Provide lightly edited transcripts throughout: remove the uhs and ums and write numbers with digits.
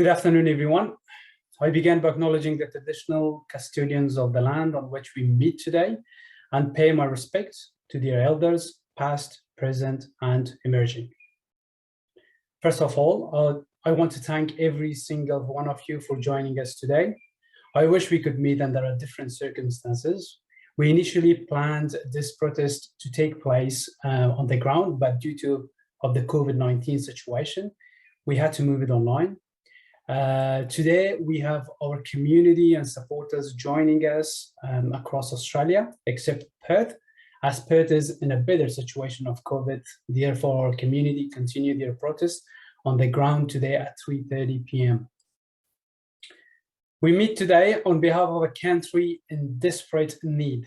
Good afternoon, everyone. I begin by acknowledging the traditional custodians of the land on which we meet today and pay my respects to their elders, past, present, and emerging. First of all, I want to thank every single one of you for joining us today. I wish we could meet under different circumstances. We initially planned this protest to take place on the ground, but due to the COVID-19 situation, we had to move it online. Today, we have our community and supporters joining us across Australia, except Perth, as Perth is in a better situation of COVID. Therefore, our community continued their protest on the ground today at 3:30 p.m. We meet today on behalf of a country in desperate need.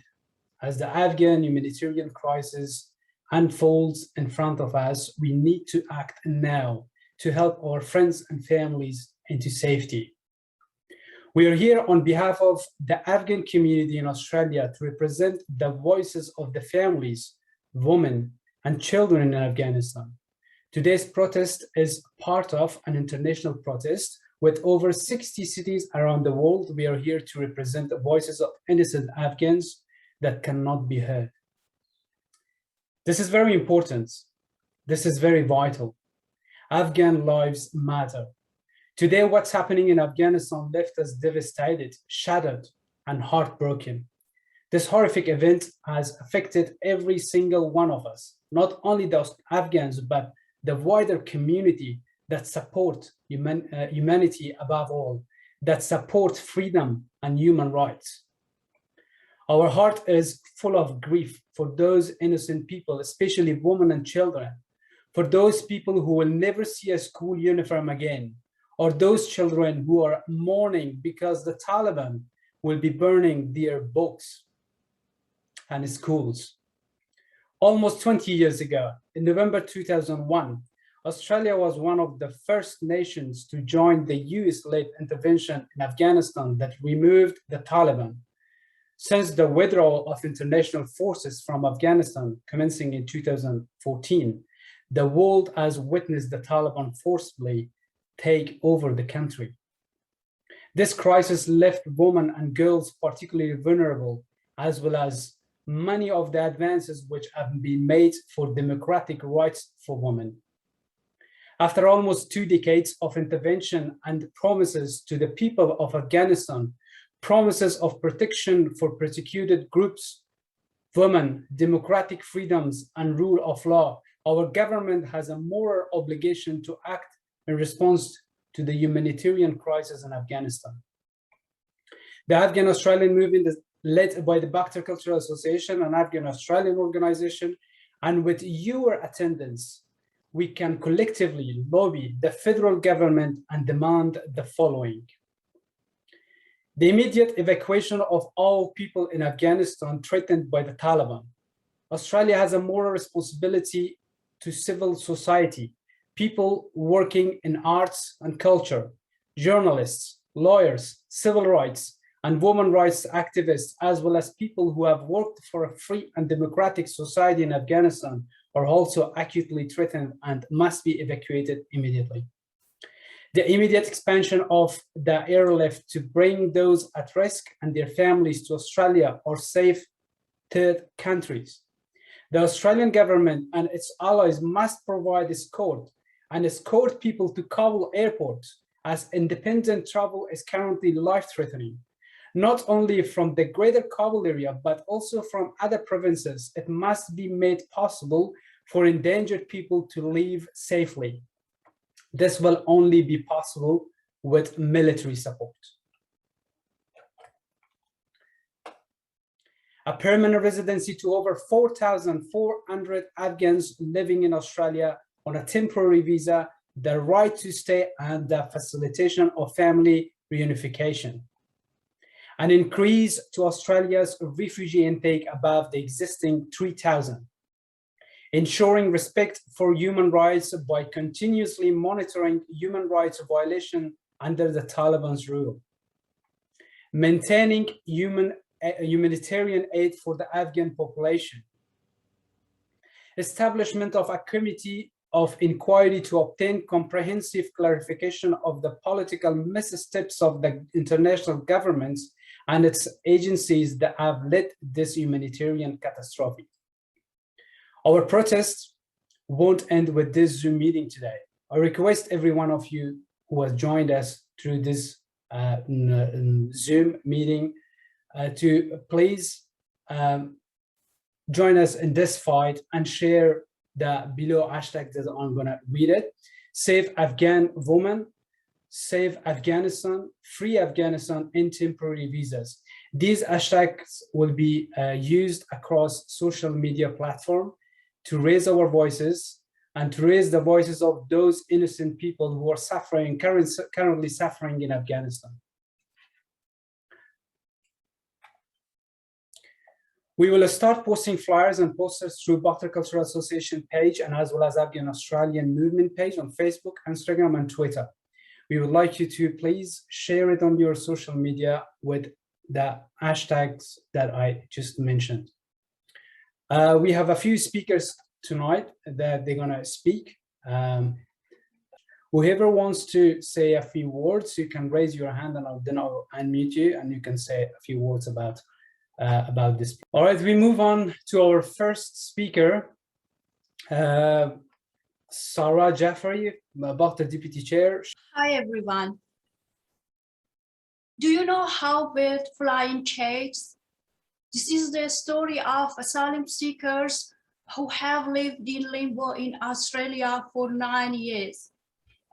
As the Afghan humanitarian crisis unfolds in front of us, we need to act now to help our friends and families into safety. We are here on behalf of the Afghan community in Australia to represent the voices of the families, women, and children in Afghanistan. Today's protest is part of an international protest with over 60 cities around the world. We are here to represent the voices of innocent Afghans that cannot be heard. This is very important. This is very vital. Afghan lives matter. Today, what's happening in Afghanistan left us devastated, shattered, and heartbroken. This horrific event has affected every single one of us, not only the Afghans, but the wider community that support humanity above all, that support freedom and human rights. Our heart is full of grief for those innocent people, especially women and children, for those people who will never see a school uniform again, or those children who are mourning because the Taliban will be burning their books and schools. Almost 20 years ago, in November 2001, Australia was one of the first nations to join the US-led intervention in Afghanistan that removed the Taliban. Since the withdrawal of international forces from Afghanistan commencing in 2014, the world has witnessed the Taliban forcibly take over the country. This crisis left women and girls particularly vulnerable, as well as many of the advances which have been made for democratic rights for women. After almost 2 decades of intervention and promises to the people of Afghanistan, promises of protection for persecuted groups, women, democratic freedoms, and rule of law, our government has a moral obligation to act in response to the humanitarian crisis in Afghanistan. The Afghan Australian movement is led by the Bakhtar Cultural Association, an Afghan Australian organization, and with your attendance, we can collectively lobby the federal government and demand the following. The immediate evacuation of all people in Afghanistan threatened by the Taliban. Australia has a moral responsibility to civil society, people working in arts and culture, journalists, lawyers, civil rights, and women rights activists, as well as people who have worked for a free and democratic society in Afghanistan, are also acutely threatened and must be evacuated immediately. The immediate expansion of the airlift to bring those at risk and their families to Australia or safe third countries. The Australian government and its allies must provide escort and escort people to Kabul airport, as independent travel is currently life-threatening. Not only from the greater Kabul area, but also from other provinces, it must be made possible for endangered people to leave safely. This will only be possible with military support. A permanent residency to over 4,400 Afghans living in Australia on a temporary visa, the right to stay, and the facilitation of family reunification. An increase to Australia's refugee intake above the existing 3,000. Ensuring respect for human rights by continuously monitoring human rights violation under the Taliban's rule. Maintaining humanitarian aid for the Afghan population. Establishment of a committee of inquiry to obtain comprehensive clarification of the political missteps of the international governments and its agencies that have led this humanitarian catastrophe. Our protest won't end with this Zoom meeting today. I request every one of you who has joined us through this Zoom meeting to please join us in this fight and share the below hashtags that I'm going to read it. Save Afghan women, save Afghanistan, free Afghanistan, and temporary visas. These hashtags will be used across social media platforms to raise our voices and to raise the voices of those innocent people who are suffering, currently suffering in Afghanistan. We will start posting flyers and posters through Bakhtar Cultural Association page and as well as Afghan Australian Movement page on Facebook, Instagram, and Twitter. We would like you to please share it on your social media with the hashtags that I just mentioned. We have a few speakers tonight that they're gonna speak. Whoever wants to say a few words, you can raise your hand and then I'll unmute you and you can say a few words about this. All right, we move on to our first speaker, Sahar Jafari, Bakhtar Deputy Chair. Hi, everyone. Do you know how birds fly in cages? This is the story of asylum seekers who have lived in limbo in Australia for 9 years,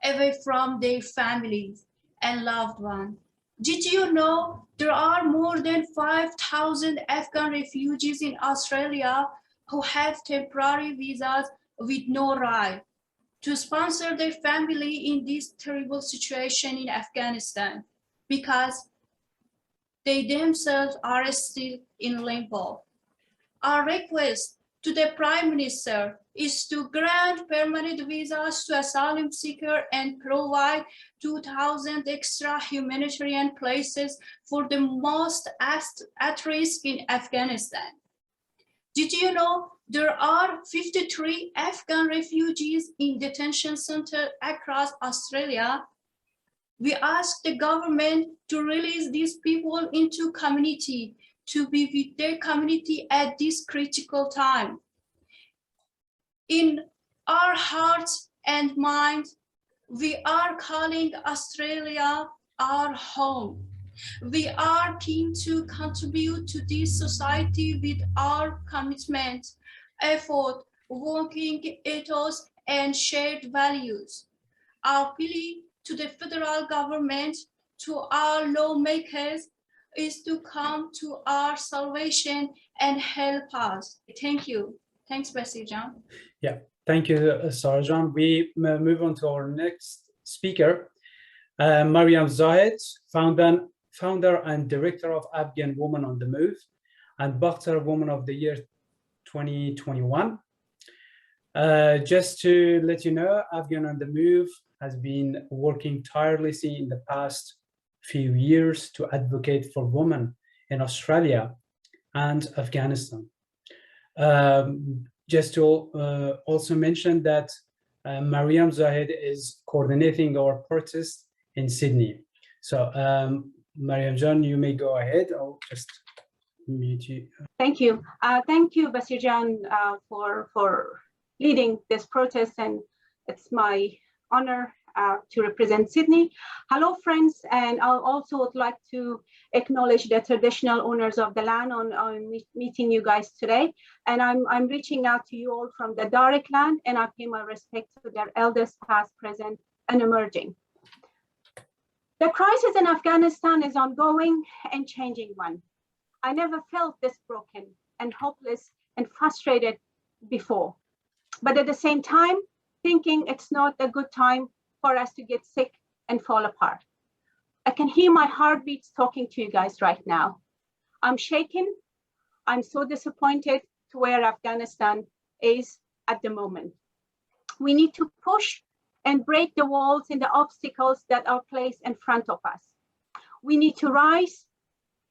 away from their families and loved ones. Did you know there are more than 5,000 Afghan refugees in Australia who have temporary visas with no right to sponsor their family in this terrible situation in Afghanistan because they themselves are still in limbo? Our request to the Prime Minister is to grant permanent visas to asylum seekers and provide 2,000 extra humanitarian places for the most at risk in Afghanistan. Did you know there are 53 Afghan refugees in detention centers across Australia? We ask the government to release these people into community, to be with their community at this critical time. In our hearts and minds, we are calling Australia our home. We are keen to contribute to this society with our commitment, effort, working ethos, and shared values. Our plea to the federal government, to our lawmakers, is to come to our salvation and help us. Thank you. Thanks, Basijan. Yeah, thank you, Sarjan. We move on to our next speaker, Mariam Zahid, founder and director of Afghan Women on the Move and Bakhtar Woman of the Year 2021. Just to let you know, Afghan on the Move has been working tirelessly in the past few years to advocate for women in Australia and Afghanistan. Just to also mention that Mariam Zahid is coordinating our protest in Sydney. So Mariam Jan, you may go ahead. I'll just mute you. Thank you. Thank you, Basijan, for leading this protest, and it's my honor to represent Sydney. Hello, friends, and I also would like to acknowledge the traditional owners of the land on meeting you guys today. And I'm reaching out to you all from the Darek land, and I pay my respect to their elders, past, present, and emerging. The crisis in Afghanistan is ongoing and changing one. I never felt this broken and hopeless and frustrated before. But at the same time, thinking it's not a good time for us to get sick and fall apart. I can hear my heartbeats talking to you guys right now. I'm shaken. I'm so disappointed to where Afghanistan is at the moment. We need to push and break the walls and the obstacles that are placed in front of us. We need to rise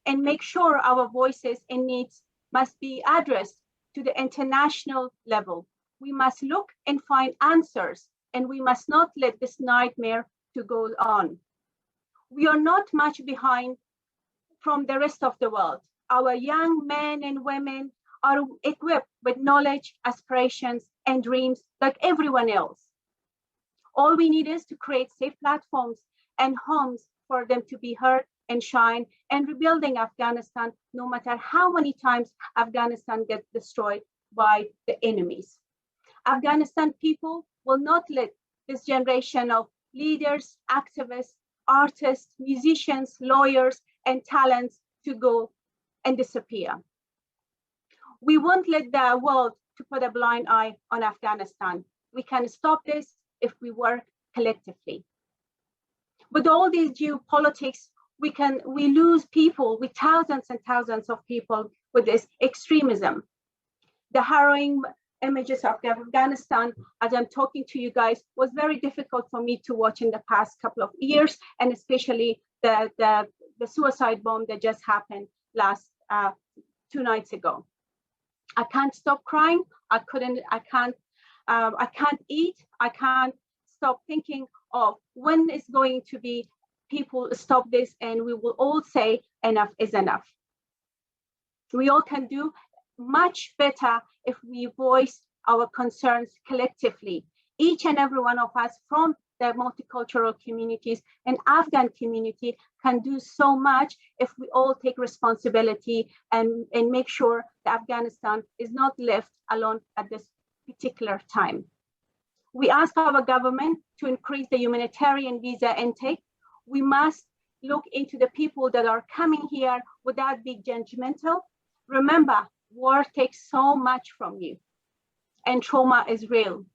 and make sure our voices and needs must be addressed to the international level We must look and find answers, and we must not let this nightmare to go on. We are not much behind from the rest of the world. Our young men and women are equipped with knowledge, aspirations, and dreams like everyone else. All we need is to create safe platforms and homes for them to be heard and shine, and rebuilding Afghanistan, no matter how many times Afghanistan gets destroyed by the enemies. Afghanistan people will not let this generation of leaders, activists, artists, musicians, lawyers, and talents to go and disappear. We won't let the world to put a blind eye on Afghanistan. We can stop this if we work collectively. With all these geopolitics, we lose people, with thousands and thousands of people with this extremism. The harrowing images of Afghanistan, as I'm talking to you guys, was very difficult for me to watch in the past couple of years, and especially the suicide bomb that just happened last 2 nights ago. I can't stop crying. I can't eat. I can't stop thinking of when is going to be people stop this, and we will all say enough is enough. We all can do much better if we voice our concerns collectively. Each and every one of us from the multicultural communities and Afghan community can do so much if we all take responsibility and make sure that Afghanistan is not left alone at this particular time. We ask our government to increase the humanitarian visa intake. We must look into the people that are coming here without being judgmental. Remember, war takes so much from you, and trauma is real.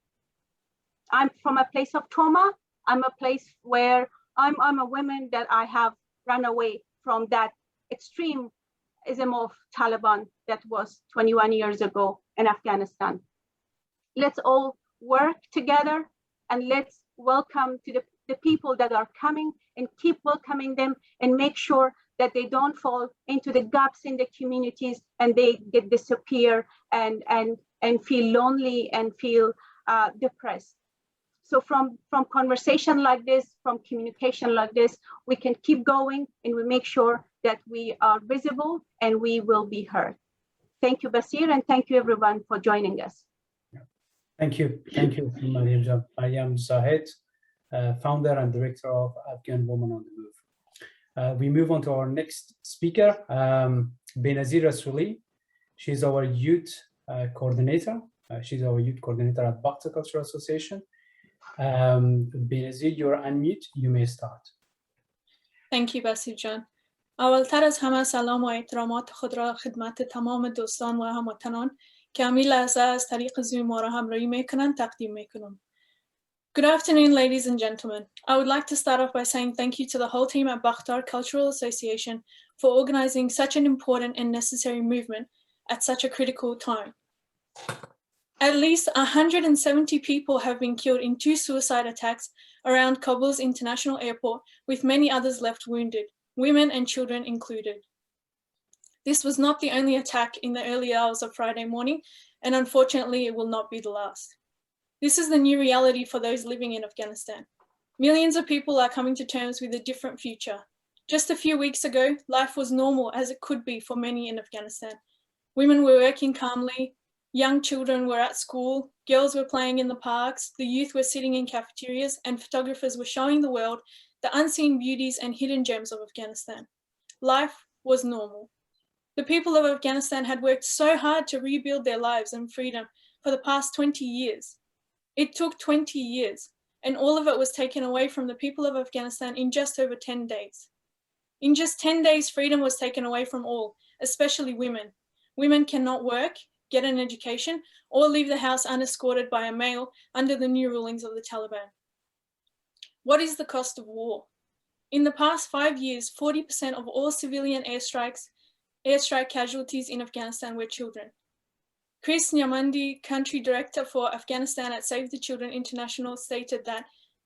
I'm from a place of trauma. I'm a place where I'm a woman that I have run away from that extremism of Taliban that was 21 years ago in Afghanistan. Let's all work together, and let's welcome to the people that are coming, and keep welcoming them, and make sure that they don't fall into the gaps in the communities and they get disappear and feel lonely and feel depressed. So from conversation like this, from communication like this, we can keep going, and we make sure that we are visible and we will be heard. Thank you, Basir, and thank you everyone for joining us. Thank you, Mariam Zahid, founder and director of Afghan Women on the Move. We move on to our next speaker, Benazir Rasuli. She's our youth coordinator. She's our youth coordinator at Bakhta Cultural Association. Benazir, you're unmute. You may start. Thank you, Basir Jan. اولتر از همه سلام و احترامات خود را خدمت تمام دوستان و هموطنان که همین لحظه از طریق زوم ما را همراهی میکنند تقدیم میکنم. Good afternoon, ladies and gentlemen. I would like to start off by saying thank you to the whole team at Bakhtar Cultural Association for organizing such an important and necessary movement at such a critical time. At least 170 people have been killed in 2 suicide attacks around Kabul's international airport, with many others left wounded, women and children included. This was not the only attack in the early hours of Friday morning, and unfortunately it will not be the last. This is the new reality for those living in Afghanistan. Millions of people are coming to terms with a different future. Just a few weeks ago, life was normal as it could be for many in Afghanistan. Women were working calmly, young children were at school, girls were playing in the parks, the youth were sitting in cafeterias, and photographers were showing the world the unseen beauties and hidden gems of Afghanistan. Life was normal. The people of Afghanistan had worked so hard to rebuild their lives and freedom for the past 20 years. It took 20 years, and all of it was taken away from the people of Afghanistan in just over 10 days. In just 10 days, freedom was taken away from all, especially women. Women cannot work, get an education, or leave the house unescorted by a male under the new rulings of the Taliban. What is the cost of war? In the past 5 years, 40% of all civilian airstrike casualties in Afghanistan were children. Chris Nyamandi, country director for Afghanistan at Save the Children International, stated that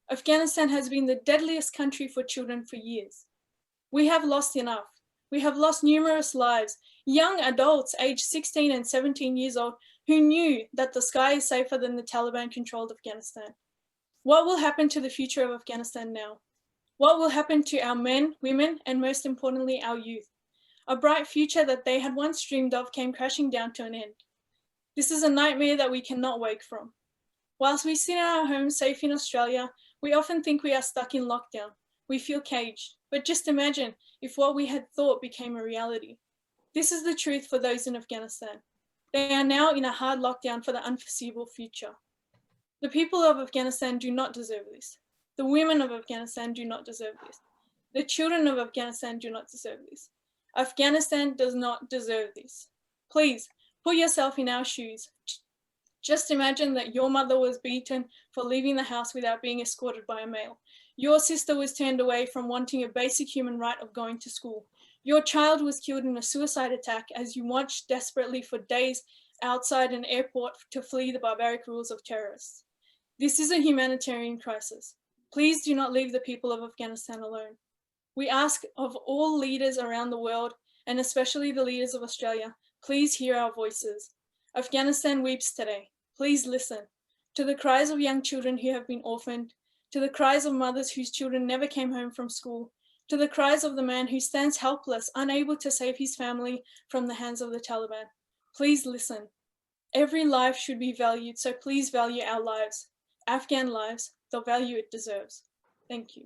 Afghanistan has been the deadliest country for children for years. We have lost enough. We have lost numerous lives, young adults aged 16 and 17 years old who knew that the sky is safer than the Taliban-controlled Afghanistan. What will happen to the future of Afghanistan now? What will happen to our men, women, and most importantly, our youth? A bright future that they had once dreamed of came crashing down to an end. This is a nightmare that we cannot wake from. Whilst we sit in our homes safe in Australia, we often think we are stuck in lockdown. We feel caged, but just imagine if what we had thought became a reality. This is the truth for those in Afghanistan. They are now in a hard lockdown for the unforeseeable future. The people of Afghanistan do not deserve this. The women of Afghanistan do not deserve this. The children of Afghanistan do not deserve this. Afghanistan does not deserve this. Please, put yourself in our shoes. Just imagine that your mother was beaten for leaving the house without being escorted by a male. Your sister was turned away from wanting a basic human right of going to school. Your child was killed in a suicide attack as you watched desperately for days outside an airport to flee the barbaric rules of terrorists. This is a humanitarian crisis. Please do not leave the people of Afghanistan alone. We ask of all leaders around the world, and especially the leaders of Australia, please hear our voices. Afghanistan weeps today. Please listen to the cries of young children who have been orphaned, to the cries of mothers whose children never came home from school, to the cries of the man who stands helpless, unable to save his family from the hands of the Taliban. Please listen. Every life should be valued, so please value our lives, Afghan lives, the value it deserves. Thank you.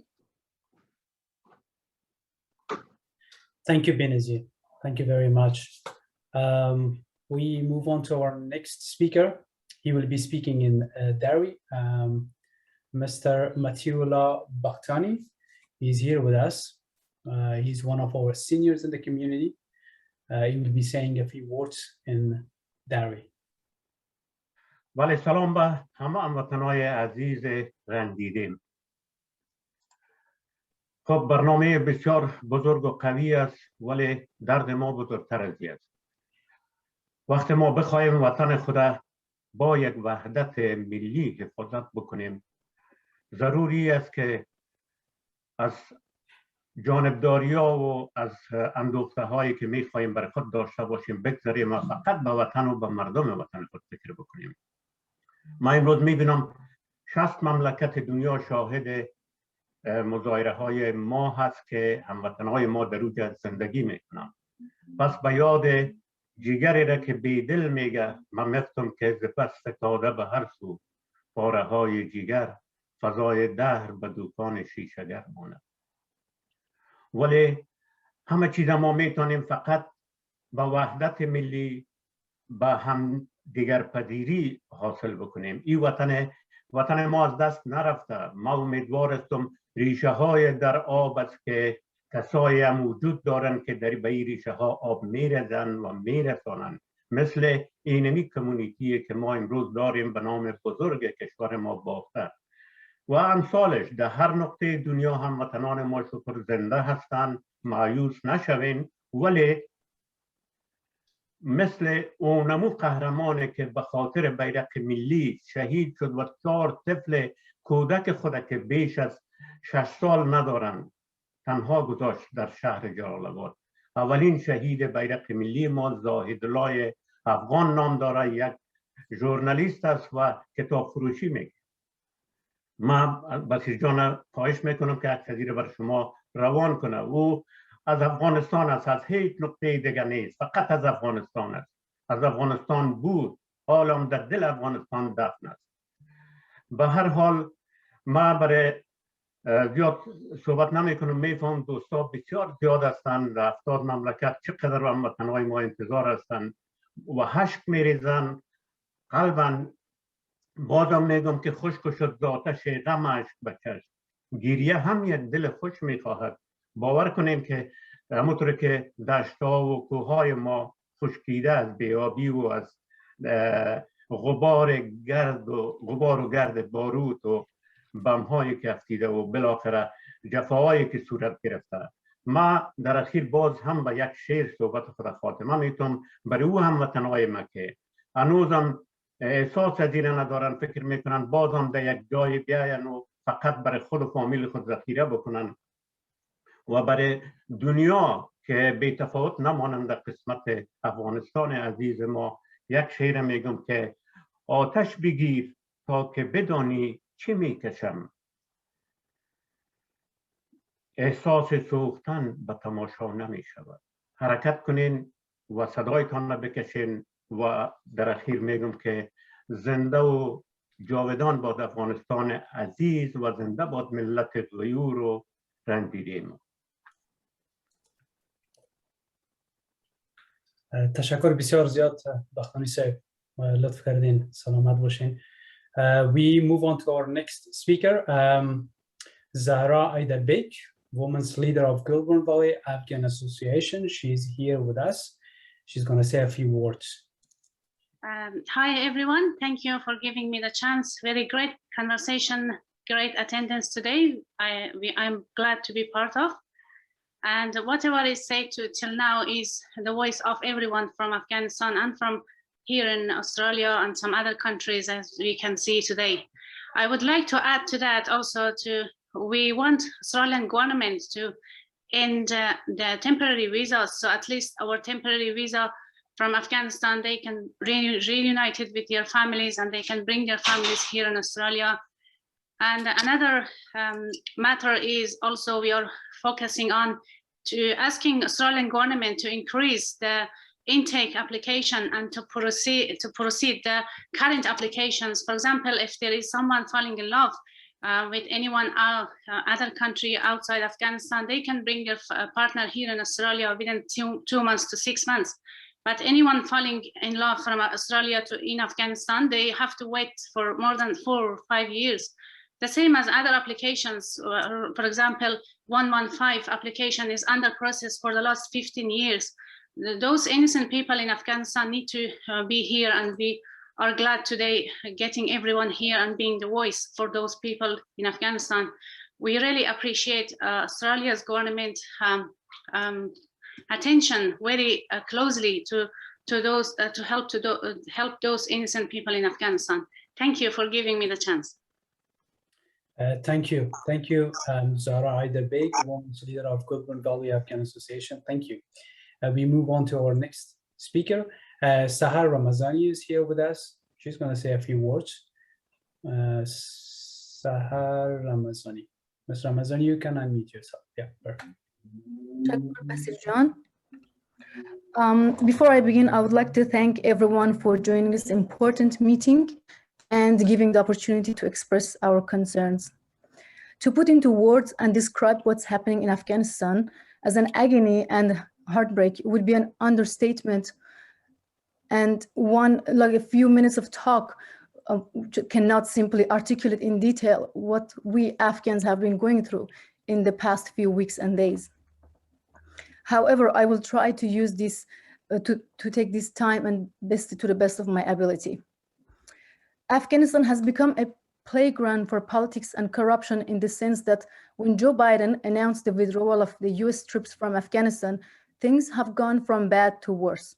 Thank you, Benazir. Thank you very much. We move on to our next speaker. He will be speaking in Dari. Mr. Matiullah Bakhtani is here with us. He's one of our seniors in the community. He will be saying a few words in Dari. ولی سلام به همه هموطنان عزیز رنجیدین. خب برنامه بسیار بزرگ و قوی است ولی درد ما بزرگتر از این است. وقتی ما بخوایم وطن خود با یک وحدت ملی حفاظت بکنیم ضروری است که از جانبداری‌ها و از اندوخته‌هایی که می‌خوایم برای خود داشته باشیم بگذاریم و فقط به وطن و به مردم وطن خود فکر بکنیم. ما امروز می‌بینم 60 مملکت دنیا شاهد مظاهره‌های ما هست که هموطن‌های ما در اونجا زندگی می‌کنند. پس به یاد جیگری را که بیدل میگه من می‌گفتم که ز پس فتاده به هر سو پاره‌های جیگر فضای دهر به دوکان شیشه‌گر ماند. ولی همه چیز ما میتونیم فقط با وحدت ملی با هم دیگر پذیری حاصل بکنیم. این وطن ما از دست نرفته. ما امیدوار هستم ریشه های در آب است که کسایی هم وجود دارن که در به این ریشه ها آب میرزن و میرسانن، مثل اینمی کمیونیتی که ما امروز داریم به نام بزرگ کشور ما باخته و امثالش. در هر نقطه دنیا هم وطنان ما شکر زنده هستند، مایوس نشوین. ولی مثل اونمو قهرمانی که به خاطر بیرق ملی شهید شد و 4 طفل کودک خود که بیش از 6 سال ندارن تنها گذاشت در شهر جلال آباد. اولین شهید بیرق ملی ما زاهدالله افغان نام داره، یک ژورنالیست است و کتاب فروشی میکنه. من بسیار جان خواهش میکنم که عکس را بر شما روان کنه. او از افغانستان است، از هیچ نقطه دیگر نیست، فقط از افغانستان است. از افغانستان بود، حالا در دل افغانستان دفن است. به هر حال ما برای زیاد صحبت نمی کنم. میفهم دوستا بسیار زیاد هستند، در 70 مملکت چقدر هموطنهای ما انتظار هستند و حشک میریزن قلبا. بازم میگم که خشک شد ز آتش غم اشک بکش، گریه هم یک دل خوش میخواهد. باور کنیم که همونطور که دشت‌ها و کوههای ما خشکیده از بیابی و از غبار و گرد بارود و بم‌هایی که افتیده و بالاخره جفاهایی که صورت گرفته. ما در اخیر باز هم به یک شعر صحبت خود خاتمه میتونم برای او هموطنهای ما که هنوزم احساس از این ندارن، فکر میکنن بازم در یک جای بیاین و فقط برای خود و فامیل خود ذخیره بکنن و برای دنیا که بی تفاوت نمانند در قسمت افغانستان عزیز ما یک شعر میگم که آتش بگیر تا که بدانی چه میکشم، احساس سوختن به تماشا نمی شود. حرکت کنین و صدایتان را بکشین و در اخیر میگم که زنده و جاودان باد افغانستان عزیز و زنده باد ملت غیور و رنجیده. تشکر بسیار زیاد بختانی صاحب، لطف کردین، سلامت باشین. We move on to our next speaker, Zahra Aiderbek, Women's Leader of Gilburn Valley Afghan Association. She's here with us. She's going to say a few words. Hi everyone, thank you for giving me the chance. Very great conversation, great attendance today. I'm glad to be part of. And whatever is said till now is the voice of everyone from Afghanistan and from here in Australia and some other countries, as we can see today. I would like to add to that also we want Australian government to end the temporary visas. So at least our temporary visa from Afghanistan, they can reunite it with their families and they can bring their families here in Australia. And another matter is also we are focusing on asking Australian government to increase the intake application and to proceed the current applications. For example, if there is someone falling in love with anyone other country outside Afghanistan, they can bring their partner here in Australia within 2 months to 6 months. But anyone falling in love from Australia in Afghanistan, they have to wait for more than 4 or 5 years. The same as other applications. For example, 115 application is under process for the last 15 years. Those innocent people in Afghanistan need to be here, and we are glad today getting everyone here and being the voice for those people in Afghanistan. We really appreciate Australia's government attention very closely to those to help those innocent people in Afghanistan. Thank you for giving me the chance. Thank you, Zahra Aiderbek, Women's Leader of Gilburn Valley Afghan Association. Thank you. We move on to our next speaker. Sahar Ramazani is here with us. She's going to say a few words. Sahar Ramazani. Ms. Ramazani, you can unmute yourself. Yeah, perfect. Before I begin, I would like to thank everyone for joining this important meeting and giving the opportunity to express our concerns. To put into words and describe what's happening in Afghanistan as an agony and heartbreak would be an understatement, and like a few minutes of talk cannot simply articulate in detail what we Afghans have been going through in the past few weeks and days. However, I will try to use this to take this time and to the best of my ability. Afghanistan has become a playground for politics and corruption in the sense that when Joe Biden announced the withdrawal of the US troops from Afghanistan, things have gone from bad to worse.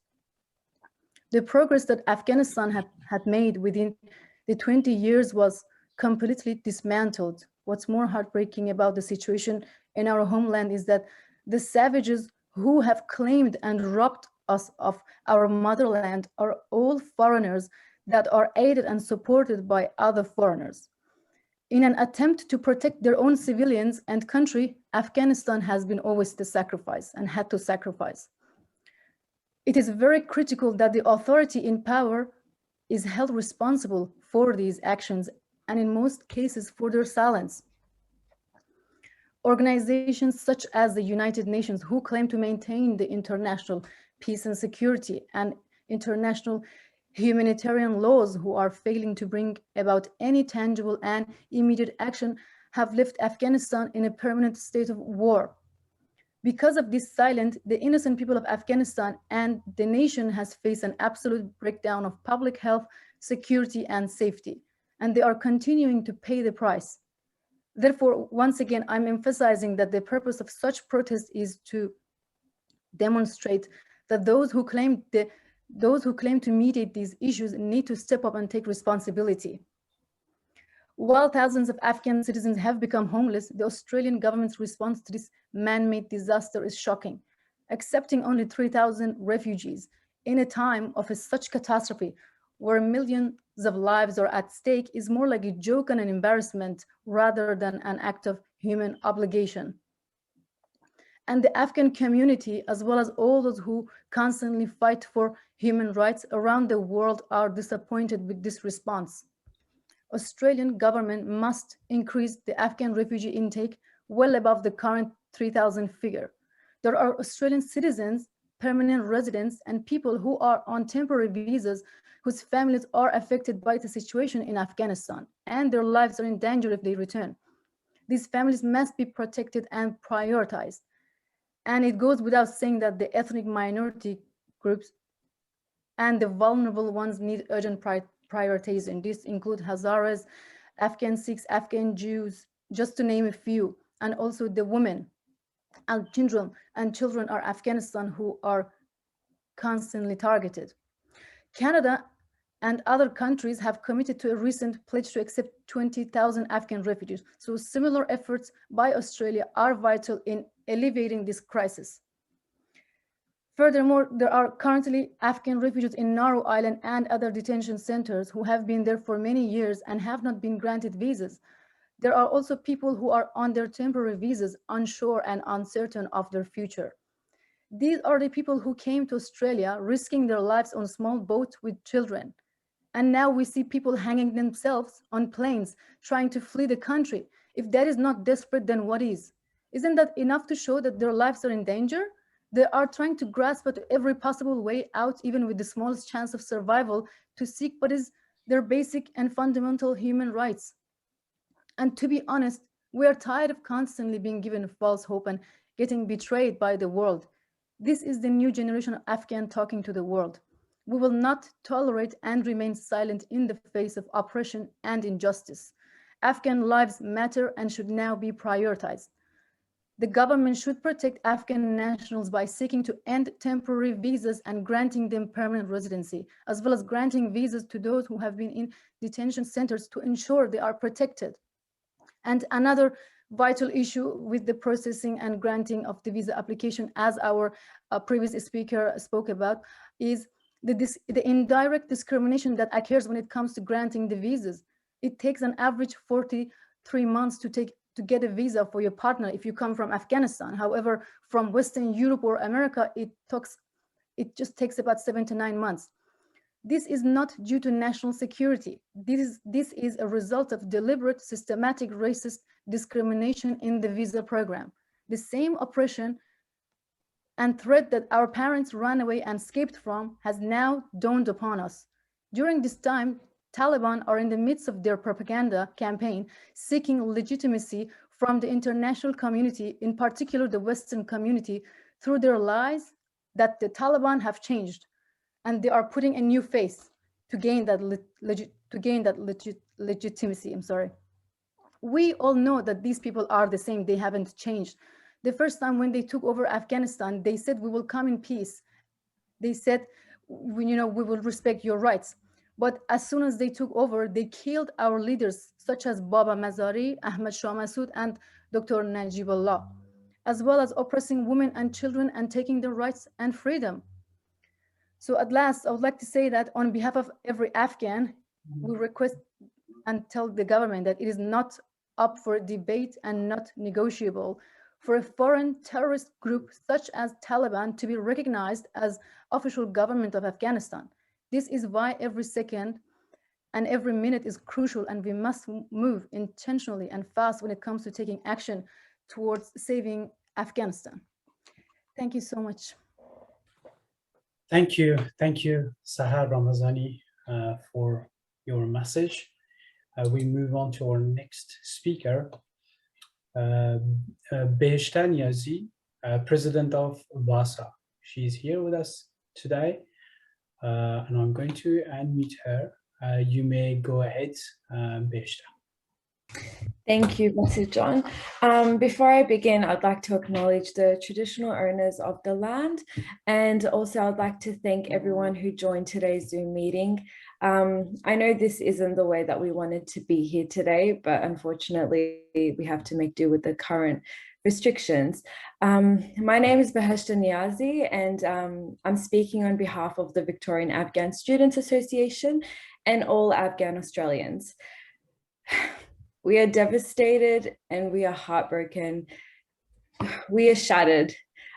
The progress that Afghanistan had made within the 20 years was completely dismantled. What's more heartbreaking about the situation in our homeland is that the savages who have claimed and robbed us of our motherland are all foreigners that are aided and supported by other foreigners. In an attempt to protect their own civilians and country, Afghanistan has been always the sacrifice and had to sacrifice. It is very critical that the authority in power is held responsible for these actions and in most cases for their silence. Organizations such as the United Nations, who claim to maintain the international peace and security, and international humanitarian laws, who are failing to bring about any tangible and immediate action, have left Afghanistan in a permanent state of war. Because of this silence, the innocent people of Afghanistan and the nation has faced an absolute breakdown of public health, security, and safety, and they are continuing to pay the price. Therefore, once again, I'm emphasizing that the purpose of such protest is to demonstrate that those who claim to mediate these issues need to step up and take responsibility. While thousands of Afghan citizens have become homeless, the Australian government's response to this man-made disaster is shocking. Accepting only 3,000 refugees in a time of such catastrophe where millions of lives are at stake is more like a joke and an embarrassment rather than an act of human obligation. And the Afghan community, as well as all those who constantly fight for human rights around the world, are disappointed with this response. Australian government must increase the Afghan refugee intake well above the current 3,000 figure. There are Australian citizens, permanent residents, and people who are on temporary visas whose families are affected by the situation in Afghanistan, and their lives are in danger if they return. These families must be protected and prioritized. And it goes without saying that the ethnic minority groups and the vulnerable ones need urgent prioritization. This include Hazaras, Afghan Sikhs, Afghan Jews, just to name a few, and also the women and children are Afghanistan who are constantly targeted. Canada and other countries have committed to a recent pledge to accept 20,000 Afghan refugees. So similar efforts by Australia are vital in alleviating this crisis. Furthermore, there are currently Afghan refugees in Nauru Island and other detention centers who have been there for many years and have not been granted visas. There are also people who are on their temporary visas, unsure and uncertain of their future. These are the people who came to Australia risking their lives on a small boat with children. And now we see people hanging themselves on planes, trying to flee the country. If that is not desperate, then what is? Isn't that enough to show that their lives are in danger? They are trying to grasp at every possible way out, even with the smallest chance of survival, to seek what is their basic and fundamental human rights. And to be honest, we are tired of constantly being given false hope and getting betrayed by the world. This is the new generation of Afghan talking to the world. We will not tolerate and remain silent in the face of oppression and injustice. Afghan lives matter and should now be prioritized. The government should protect Afghan nationals by seeking to end temporary visas and granting them permanent residency, as well as granting visas to those who have been in detention centers to ensure they are protected. And another vital issue with the processing and granting of the visa application, as our previous speaker spoke about, is the indirect discrimination that occurs when it comes to granting the visas. It takes an average 43 months to get a visa for your partner if you come from Afghanistan. However, from Western Europe or America, it just takes about 7 to 9 months. This is not due to national security. This is a result of deliberate, systematic racist discrimination in the visa program. The same oppression and threat that our parents ran away and escaped from has now dawned upon us. During this time, Taliban are in the midst of their propaganda campaign, seeking legitimacy from the international community, in particular the Western community, through their lies that the Taliban have changed, and they are putting a new face to gain that legitimacy. We all know that these people are the same. They haven't changed. The first time when they took over Afghanistan, they said, we will come in peace. They said, we will respect your rights. But as soon as they took over, they killed our leaders, such as Baba Mazari, Ahmad Shah Massoud, and Dr. Najibullah, as well as oppressing women and children and taking their rights and freedom. So at last, I would like to say that on behalf of every Afghan, we request and tell the government that it is not up for debate and not negotiable for a foreign terrorist group such as Taliban to be recognized as official government of Afghanistan. This is why every second and every minute is crucial, and we must move intentionally and fast when it comes to taking action towards saving Afghanistan. Thank you so much. Thank you, Sahar Ramazani, for your message. We move on to our next speaker, Beheshta Niazi, President of VASA. She's here with us today, and I'm going to unmute her. You may go ahead, Beheshta. Thank you, Mr. John. Before I begin, I'd like to acknowledge the traditional owners of the land, and also I'd like to thank everyone who joined today's Zoom meeting. I know this isn't the way that we wanted to be here today, but unfortunately we have to make do with the current restrictions. My name is Beheshta Niazi, and I'm speaking on behalf of the Victorian Afghan Students Association and all Afghan Australians. We are devastated and we are heartbroken. We are shattered.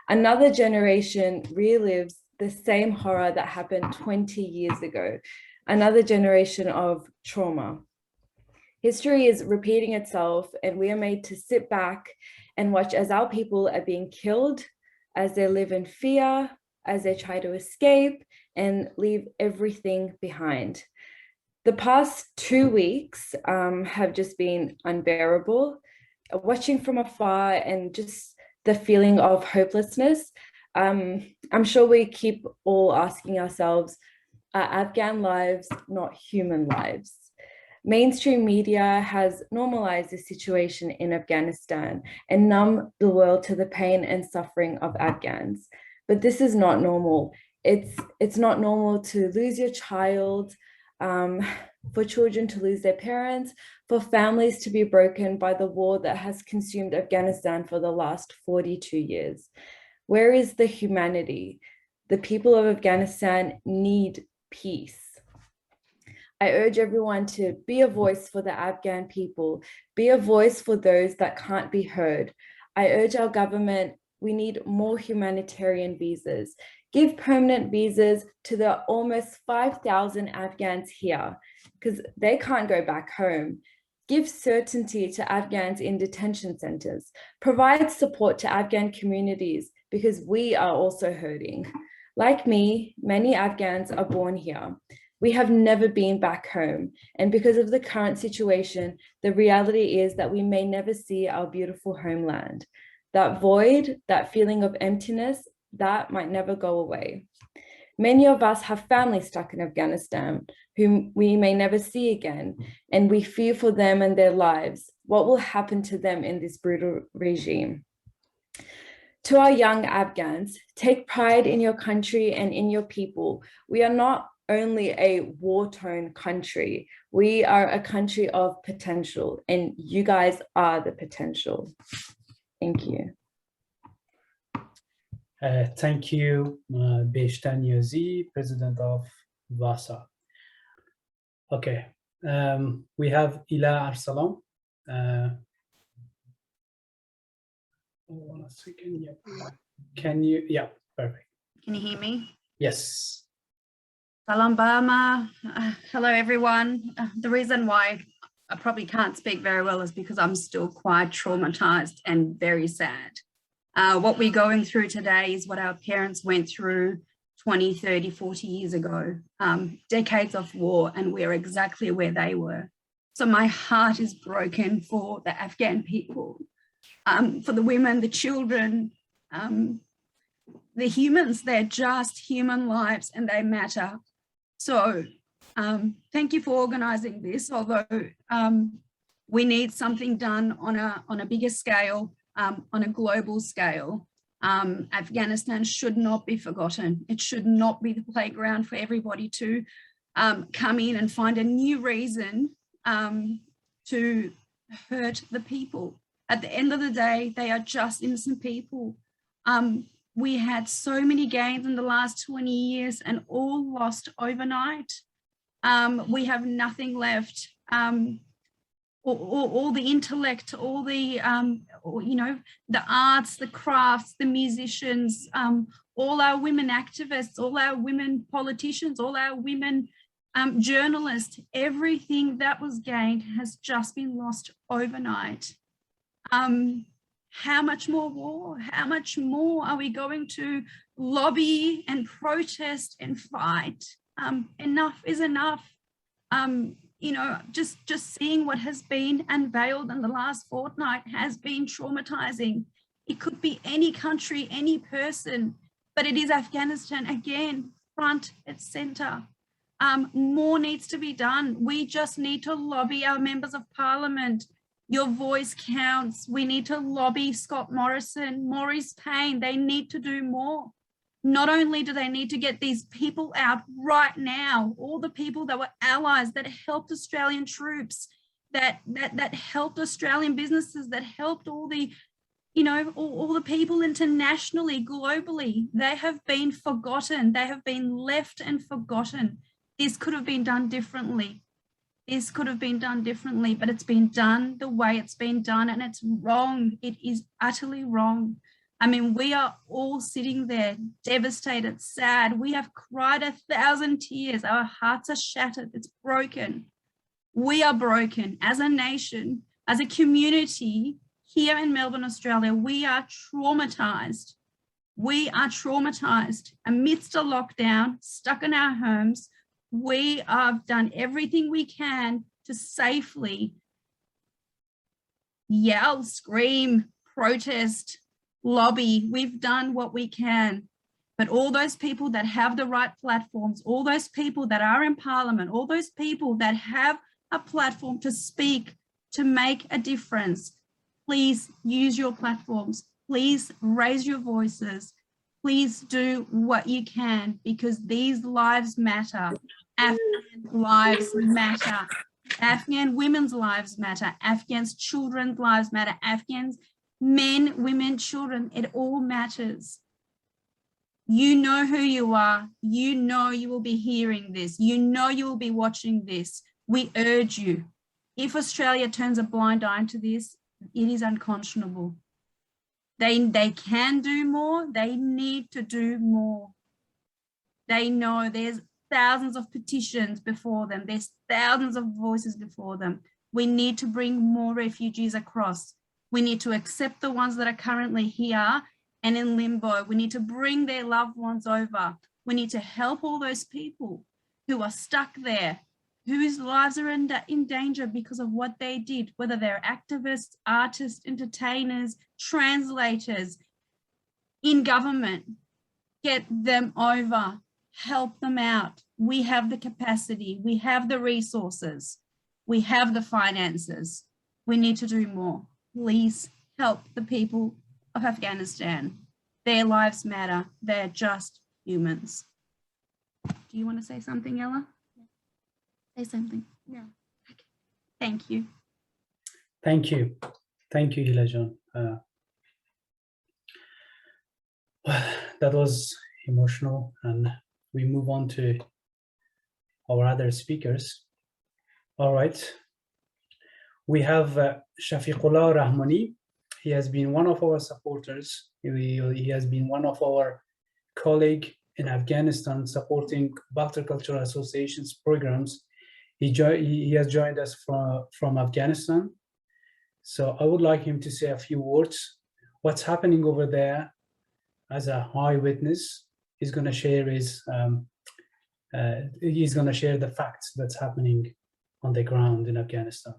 Another generation relives the same horror that happened 20 years ago. Another generation of trauma. History is repeating itself, and we are made to sit back and watch as our people are being killed, as they live in fear, as they try to escape and leave everything behind. The past 2 weeks have just been unbearable. Watching from afar and just the feeling of hopelessness, I'm sure we keep all asking ourselves, are Afghan lives not human lives? Mainstream media has normalized the situation in Afghanistan and numbed the world to the pain and suffering of Afghans. But this is not normal. It's not normal to lose your child, for children to lose their parents, for families to be broken by the war that has consumed Afghanistan for the last 42 years. Where is the humanity? The people of Afghanistan need peace. I urge everyone to be a voice for the Afghan people, be a voice for those that can't be heard. I urge our government, we need more humanitarian visas. Give permanent visas to the almost 5,000 Afghans here, because they can't go back home. Give certainty to Afghans in detention centers. Provide support to Afghan communities, because we are also hurting. Like me, many Afghans are born here. We have never been back home. And because of the current situation, the reality is that we may never see our beautiful homeland. That void, that feeling of emptiness, that might never go away. Many of us have families stuck in Afghanistan whom we may never see again, and we fear for them and their lives. What will happen to them in this brutal regime? To our young Afghans, take pride in your country and in your people. We are not only a war-torn country, we are a country of potential, and you guys are the potential. Thank you. Thank you, Beheshta Niazi, President of VASA. Okay, we have Ila Arsalan. Hold on a second. Yeah. Can you? Yeah, perfect. Can you hear me? Yes. Salam Bama. Hello, everyone. The reason why I probably can't speak very well is because I'm still quite traumatized and very sad. What we're going through today is what our parents went through 20, 30, 40 years ago, decades of war, and we're exactly where they were. So my heart is broken for the Afghan people, for the women, the children, the humans. They're just human lives and they matter. So thank you for organizing this, although we need something done on a bigger scale, on a global scale. Afghanistan should not be forgotten. It should not be the playground for everybody to come in and find a new reason to hurt the people. At the end of the day, they are just innocent people. We had so many gains in the last 20 years and all lost overnight. We have nothing left. All the intellect, all the, the arts, the crafts, the musicians, all our women activists, all our women politicians, all our women journalists, everything that was gained has just been lost overnight. How much more war? How much more are we going to lobby and protest and fight? Enough is enough. Just seeing what has been unveiled in the last fortnight has been traumatizing. It could be any country, any person, but it is Afghanistan again, front and center. More needs to be done. We just need to lobby our members of parliament. Your voice counts. We need to lobby Scott Morrison, Maurice Payne. They need to do more. Not only do they need to get these people out right now, all the people that were allies, that helped Australian troops, that helped Australian businesses, that helped all the You know, all the people internationally, globally, they have been forgotten. They have been left and forgotten. This could have been done differently. This could have been done differently, but it's been done the way it's been done, and it's wrong. It is utterly wrong. I mean, we are all sitting there devastated, sad. We have cried 1,000 tears. Our hearts are shattered. It's broken. We are broken as a nation, as a community here in Melbourne, Australia. We are traumatized. We are traumatized amidst a lockdown, stuck in our homes. We have done everything we can to safely yell, scream, protest, lobby. We've done what we can. But all those people that have the right platforms, all those people that are in Parliament, all those people that have a platform to speak, to make a difference, please use your platforms. Please raise your voices. Please do what you can, because these lives matter. Afghan lives matter. Afghan women's lives matter. Afghans children's lives matter. Afghans men, women, children, it all matters. You know who you are. You know you will be hearing this. You know you will be watching this. We urge you. If Australia turns a blind eye to this, it is unconscionable. They can do more. They need to do more. They know there's thousands of petitions before them. There's thousands of voices before them. We need to bring more refugees across. We need to accept the ones that are currently here and in limbo. We need to bring their loved ones over. We need to help all those people who are stuck there, whose lives are in danger because of what they did, whether they're activists, artists, entertainers, translators, in government. Get them over, help them out. We have the capacity, we have the resources, we have the finances. We need to do more. Please help the people of Afghanistan. Their lives matter. They're just humans. Do you want to say something, Ella? Say something. No. Okay. Thank you. Thank you. Thank you, Ilajan. That was emotional, and we move on to our other speakers. All right. We have Shafikola Rahmani. He has been one of our supporters. He has been one of our colleagues in Afghanistan supporting Cultural Association's programs. He has joined us from Afghanistan. So I would like him to say a few words. What's happening over there as a eyewitness? He's going to share the facts that's happening on the ground in Afghanistan.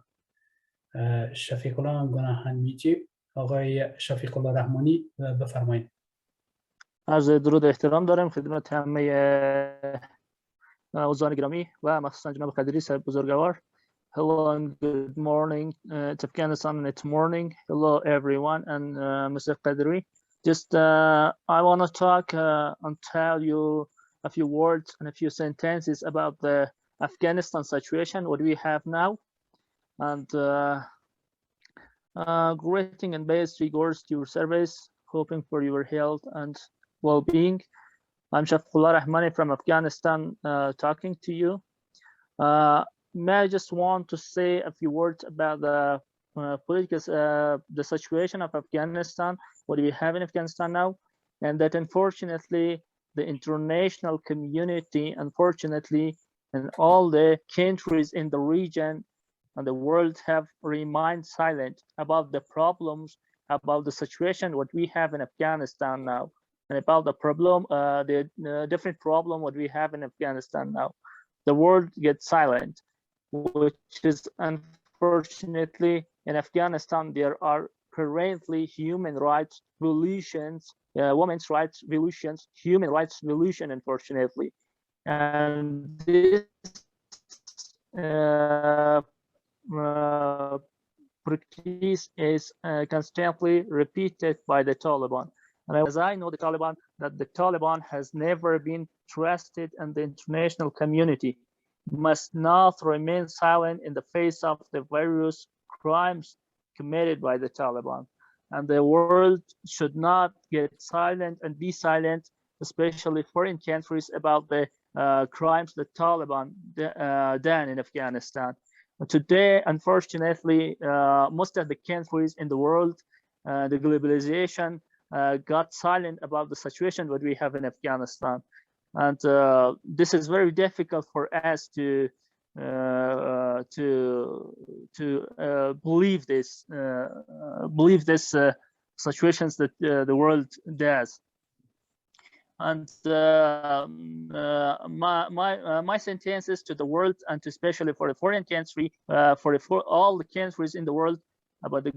Shafikola, I'm going to unmute you. آقای شفیق‌الله رحمانی بفرمایید. عرض درود و احترام دارم خدمت همه عضوان گرامی و مخصوصا جناب قدری صاحب بزرگوار. Hello and good morning. It's Afghanistan and it's morning. Hello everyone and Mr. Qadri. Just I want to talk and tell you a few words and a few sentences about the Afghanistan situation, what we have now. And greeting and best regards to your service, hoping for your health and well-being. I'm Shafikola Rahmani from Afghanistan talking to you. May I just want to say a few words about the the situation of Afghanistan, what we have in Afghanistan now, and that unfortunately the international community, unfortunately, and all the countries in the region and the world have remained silent about the problems, about the situation what we have in Afghanistan now, and about the problem, the different problem what we have in Afghanistan now. The world gets silent, which is unfortunately in Afghanistan there are currently human rights violations, women's rights violations, human rights violation, unfortunately, and this practice is constantly repeated by the Taliban. And as I know the Taliban, that the Taliban has never been trusted in the international community, must not remain silent in the face of the various crimes committed by the Taliban. and the world should not get silent and be silent, especially foreign countries, about the crimes that Taliban done in Afghanistan. Today, unfortunately, most of the countries in the world, the globalization got silent about the situation that we have in Afghanistan. And this is very difficult for us to believe this situations that the world does. And my sentences to the world, and especially for the foreign country, for all the countries in the world, about the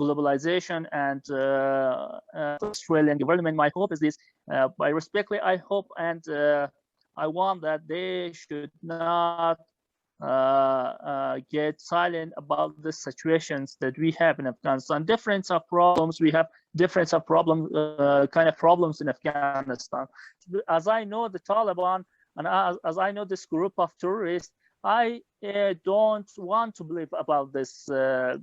globalization and Australian government. My hope is this: by respectfully, I hope and I want that they should not get silent about the situations that we have in Afghanistan. Difference of problems, we have difference of kind of problems in Afghanistan. As I know the Taliban, and as I know this group of terrorists, I don't want to believe about this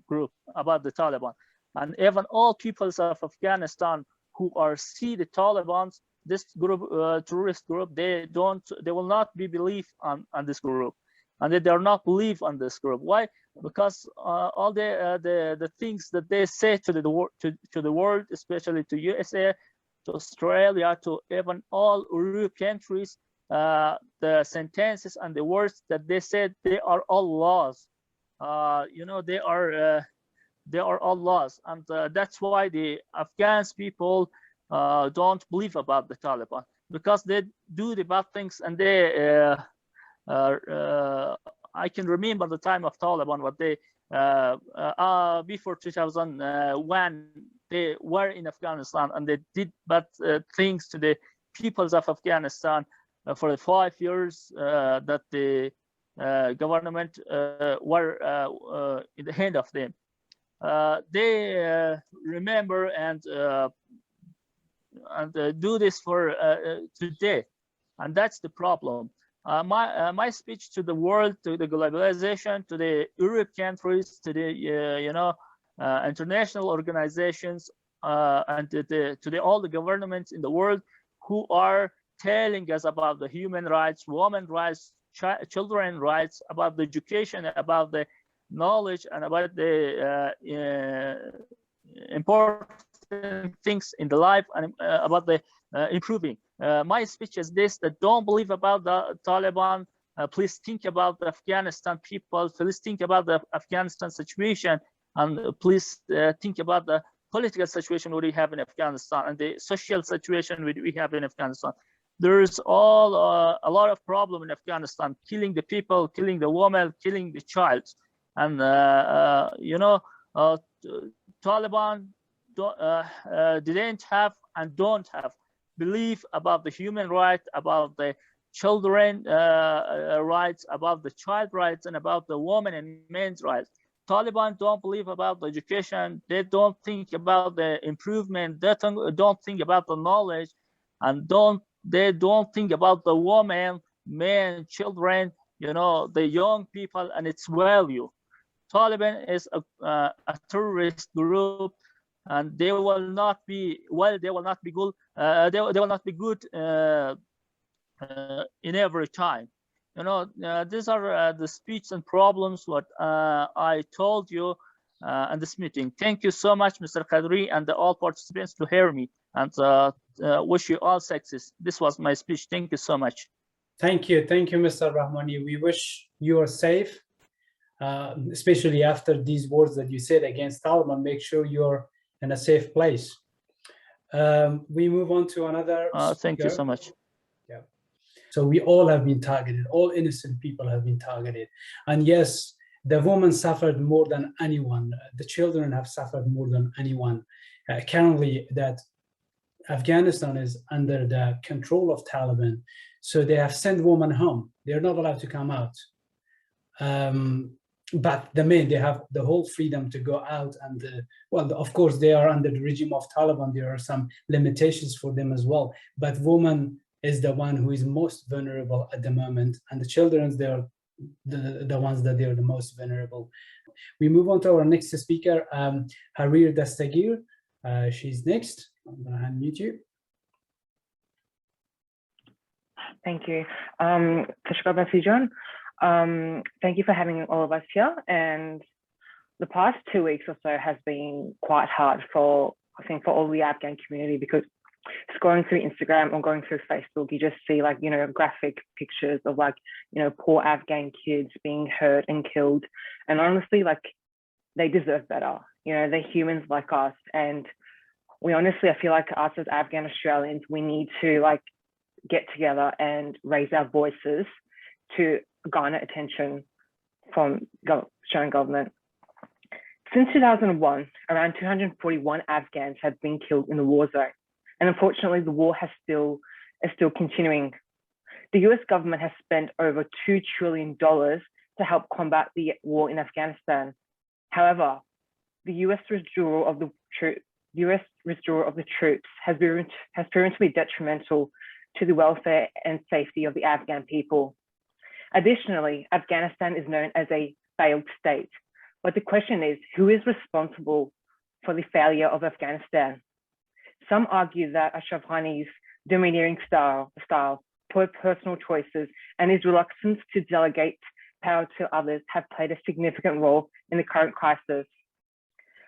group, about the Taliban. And even all peoples of Afghanistan who see the Taliban, this group, terrorist group, they will not be believe on this group. And they do not believe on this group. Why? Because all the things that they say to the world, especially to USA, to Australia, to even all European countries, the sentences and the words that they said, they are all laws. They are all laws, and that's why the Afghans people don't believe about the Taliban, because they do the bad things, and they. I can remember the time of Taliban, what they before 2001 they were in Afghanistan, and they did bad things to the peoples of Afghanistan for the 5 years that the government were in the hand of them. They remember and do this for today, and that's the problem. My speech to the world, to the globalization, to the Europe countries, to the international organizations, and to all the governments in the world who are telling us about the human rights, women rights, children rights, about the education, about the knowledge, and about the important things in the life, and about the improving. My speech is this: that don't believe about the Taliban. Please think about the Afghanistan people. Please think about the Afghanistan situation, and please think about the political situation we have in Afghanistan and the social situation we have in Afghanistan. There's a lot of problem in Afghanistan: killing the people, killing the woman, killing the child, and Taliban didn't have and don't have belief about the human right, about the children rights, about the child rights, and about the woman and men's rights. Taliban don't believe about the education. They don't think about the improvement. They don't think about the knowledge, and they don't think about the woman, men, children, the young people and its value. Taliban is a terrorist group, and they will not be good. They will not be good in every time. These are the speech and problems what I told you in this meeting. Thank you so much, Mr. Khadri, and all participants to hear me, and wish you all success. This was my speech. Thank you so much. Thank you, Mr. Rahmani. We wish you are safe, especially after these words that you said against Taliban. Make sure you're in a safe place. We move on to another thank you so much. Yeah. So we all have been targeted. All innocent people have been targeted. And yes, the women suffered more than anyone. The children have suffered more than anyone. Currently, that Afghanistan is under the control of Taliban. So they have sent women home. They're not allowed to come out. But the men, they have the whole freedom to go out, and well, of course, they are under the regime of Taliban. There are some limitations for them as well. But women is the one who is most vulnerable at the moment, and the children, they are the ones that they are the most vulnerable. We move on to our next speaker, Hariri Dastakir. She's next. I'm going to unmute you. Thank you. Tashkar Basijan. Thank you for having all of us here. And the past 2 weeks or so has been quite hard for, I think, for all the Afghan community, because scrolling through Instagram or going through Facebook, you just see like, you know, graphic pictures of like, you know, poor Afghan kids being hurt and killed. And honestly, like, they deserve better. You know, they're humans like us. And we honestly, I feel like us as Afghan Australians, we need to like get together and raise our voices to garner attention from Australian government. Since 2001, around 241 Afghans have been killed in the war zone. And unfortunately, the war is still continuing. The US government has spent over $2 trillion to help combat the war in Afghanistan. However, the US withdrawal of the troops has proven to be detrimental to the welfare and safety of the Afghan people. Additionally, Afghanistan is known as a failed state. But the question is, who is responsible for the failure of Afghanistan? Some argue that Ashraf Ghani's domineering style, poor personal choices, and his reluctance to delegate power to others have played a significant role in the current crisis.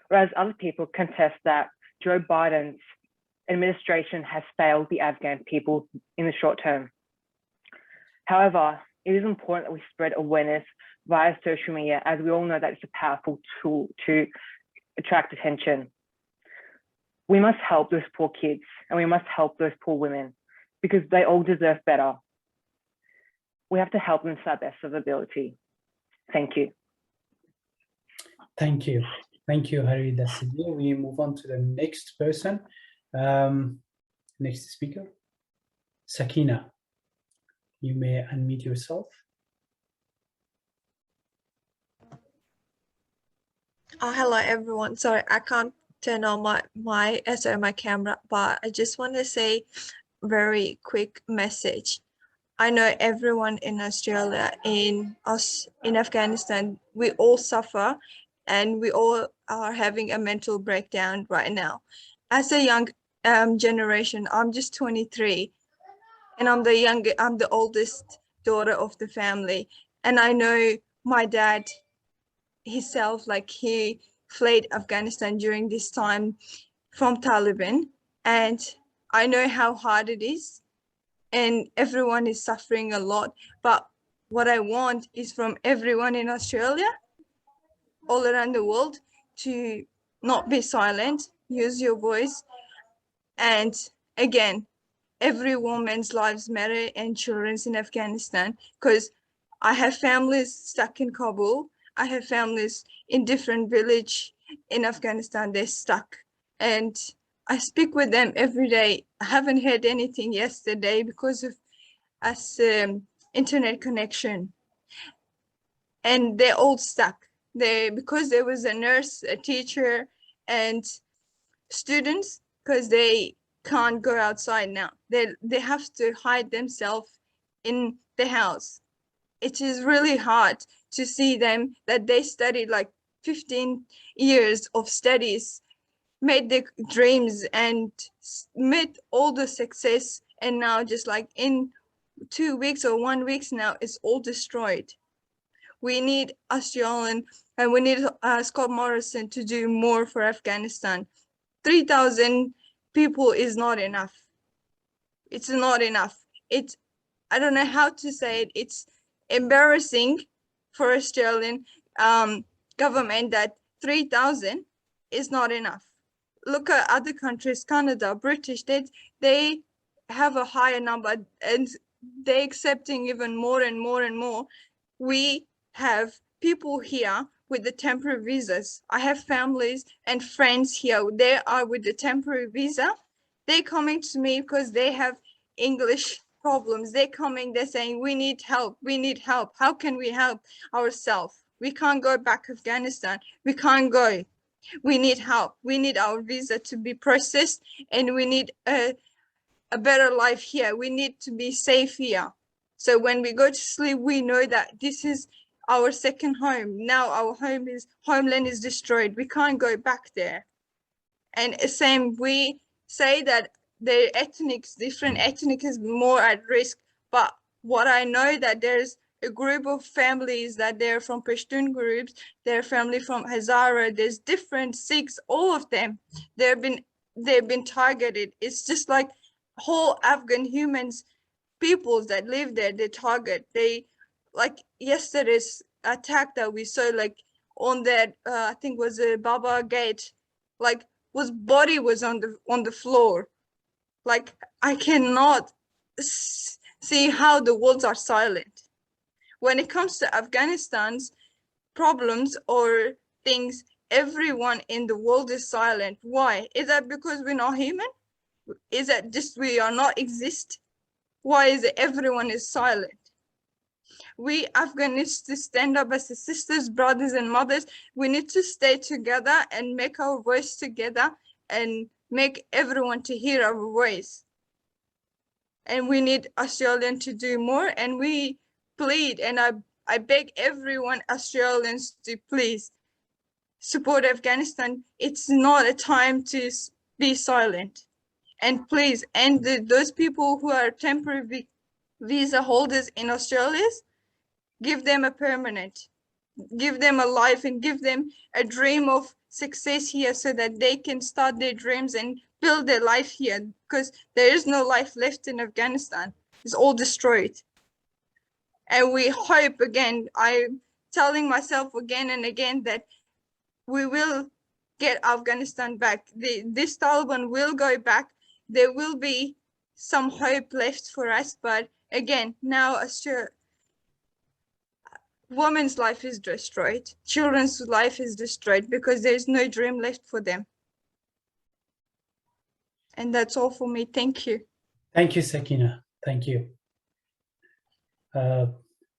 Whereas other people contest that Joe Biden's administration has failed the Afghan people in the short term. However, it is important that we spread awareness via social media, as we all know that it's a powerful tool to attract attention. We must help those poor kids and we must help those poor women because they all deserve better. We have to help them to our best of ability. Thank you. Thank you. Thank you, Hariri Dastakir. We move on to the next person. Next speaker, Sakina. You may unmute yourself. Hello everyone. Sorry, I can't turn on my camera, but I just want to say very quick message. I know everyone in Australia, in Afghanistan, we all suffer and we all are having a mental breakdown right now. As a young generation, I'm just 23 and I'm the oldest daughter of the family. And I know my dad himself, like he fled Afghanistan during this time from Taliban, and I know how hard it is and everyone is suffering a lot. But what I want is from everyone in Australia, all around the world, to not be silent, use your voice. And again, every woman's lives matter and children's in Afghanistan, because I have families stuck in Kabul. I have families in different villages in Afghanistan, they're stuck. And I speak with them every day. I haven't heard anything yesterday because of internet connection. And they're all stuck. Because there was a nurse, a teacher, and students, because they can't go outside now. They have to hide themselves in the house. It is really hard to see them that they studied like 15 years of studies, made their dreams and made all the success, and now just like in 2 weeks or 1 week now, it's all destroyed. We need Australian and we need Scott Morrison to do more for Afghanistan. 3,000 people is not enough. It's not enough. I don't know how to say it. It's embarrassing for Australian government that 3,000 is not enough. Look at other countries, Canada, British, they have a higher number and they're accepting even more and more and more. We have people here with the temporary visas. I have families and friends here. They are with the temporary visa. They're coming to me because they have English problems. They're coming, they're saying, we need help, we need help. How can we help ourselves? We can't go back to Afghanistan. We can't go. We need help. We need our visa to be processed and we need a better life here. We need to be safe here. So when we go to sleep, we know that this is our second home. Now our homeland is destroyed. We can't go back there. And same, we say that the different ethnic is more at risk. But what I know that there's a group of families that they're from Pashtun groups, their family from Hazara, there's different Sikhs, all of them, they've been targeted. It's just like whole Afghan humans, peoples that live there, they target. They, like yesterday's attack that we saw, like on that, I think was a Baba Gate, like body was on the floor. Like I cannot see how the worlds are silent. When it comes to Afghanistan's problems or things, everyone in the world is silent. Why? Is that because we're not human? Is that just we are not exist? Why is it everyone is silent? We Afghans need to stand up as sisters, brothers, and mothers. We need to stay together and make our voice together and make everyone to hear our voice. And we need Australians to do more, and we plead, and I beg everyone Australians to please support Afghanistan. It's not a time to be silent. And please, and those people who are temporary visa holders in Australia, give them a permanent, give them a life, and give them a dream of success here so that they can start their dreams and build their life here, because there is no life left in Afghanistan. It's all destroyed. And we hope, again, I'm telling myself again and again that we will get Afghanistan back. This Taliban will go back. There will be some hope left for us. But again, now women's life is destroyed. Children's life is destroyed because there's no dream left for them. And that's all for me. Thank you. Thank you, Sakina. Thank you.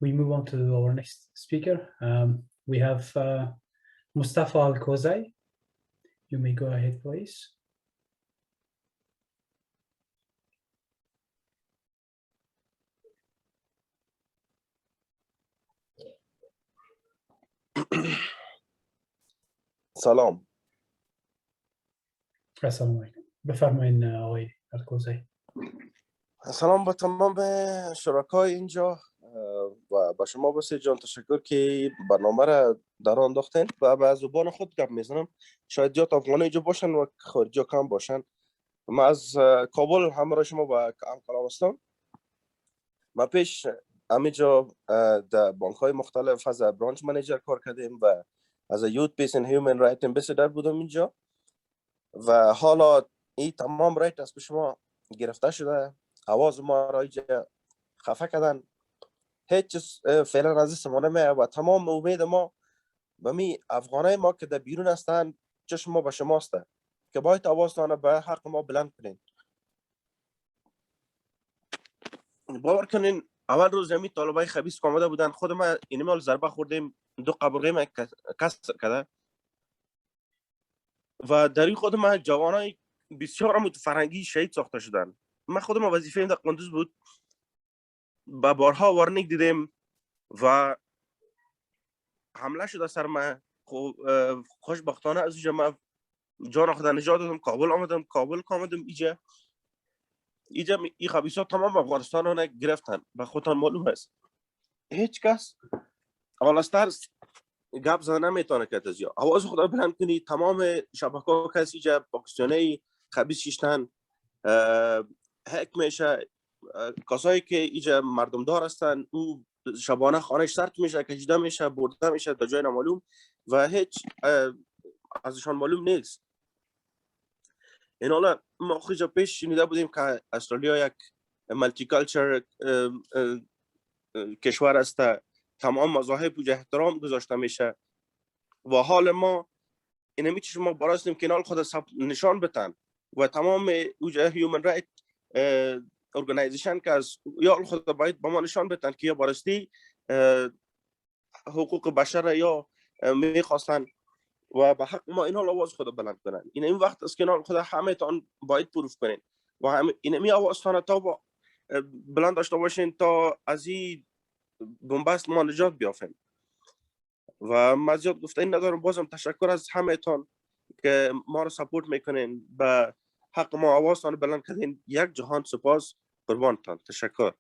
We move on to our next speaker. We have Mustafa Al-Kozai. You may go ahead, please. سلام. السلام علیکم. بفرمایید آقای الکوزی. سلام به تمام شرکای اینجا و به شما بسیار جان تشکر که برنامه را در راه انداختین و به زبان خود گپ میزنم. شاید زیاد افغانی اینجا باشن و خارجی کم باشن. ما از کابل همراه شما به افغانستان. ما پیش همینجا در بانک های مختلف از برانچ منیجر کار کردیم و از یوت پیس ان هیومن رایت امبسیدر بودم اینجا و حالا این تمام رایت از شما گرفته شده. آواز ما را اینجا خفه کردن. هیچ چیز فعلا از استفاده نمیه و تمام امید ما به می افغانای ما که در بیرون هستن چشم ما به شماست که باید آوازتان به حق ما بلند کنین. باور کنین اول روز همین طالبای خبیث آمده بودن، خود ما اینمال ضربه خوردیم، 2 قبرغه ما کسر کرده و در این خود ما جوانای بسیار متفرنگی شهید ساخته شدن. من خودم وظیفه‌ام در قندوز بود، با بارها وارنیک دیدیم و حمله شده سر من. خوشبختانه از اینجا من جان خدا نجات دادم، کابل آمدم اینجا این خبیثات تمام افغانستان رو گرفتن. به خودتان معلوم است هیچ کس اولستر گپ زدن نمیتونه که تزیا آواز خدا بلند کنی. تمام شبکه‌ها کسی اینجا پاکستانی خبیث شیشتن هک میشه. کسایی که اینجا مردم دار هستن او شبانه خانهش سرد میشه، کشیده میشه، برده میشه تا جای نامعلوم و هیچ ازشان معلوم نیست. این حالا ما خیلی پیش شنیده بودیم که استرالیا یک ملتی کالچر کشور است، تمام مذاهب و احترام گذاشته میشه و حال ما اینمی چیز ما براستیم که نال خود نشان بتن و تمام اوجه هیومن رایت ارگانیزیشن که از یا خود باید با ما نشان بتن که یا براستی حقوق بشر یا میخواستن و به حق ما اینها آواز خود بلند کنن. این وقت است که اینا خود همه تان باید پروف کنین و اینمی آواز تان تا با بلند داشته باشین تا از این بنبست ما نجات بیافیم. و من زیاد گفتنی ندارم. بازم تشکر از همه تان که ما رو سپورت میکنین، به حق ما آوازتان بلند کردین. یک جهان سپاس. قربانتان. تشکر.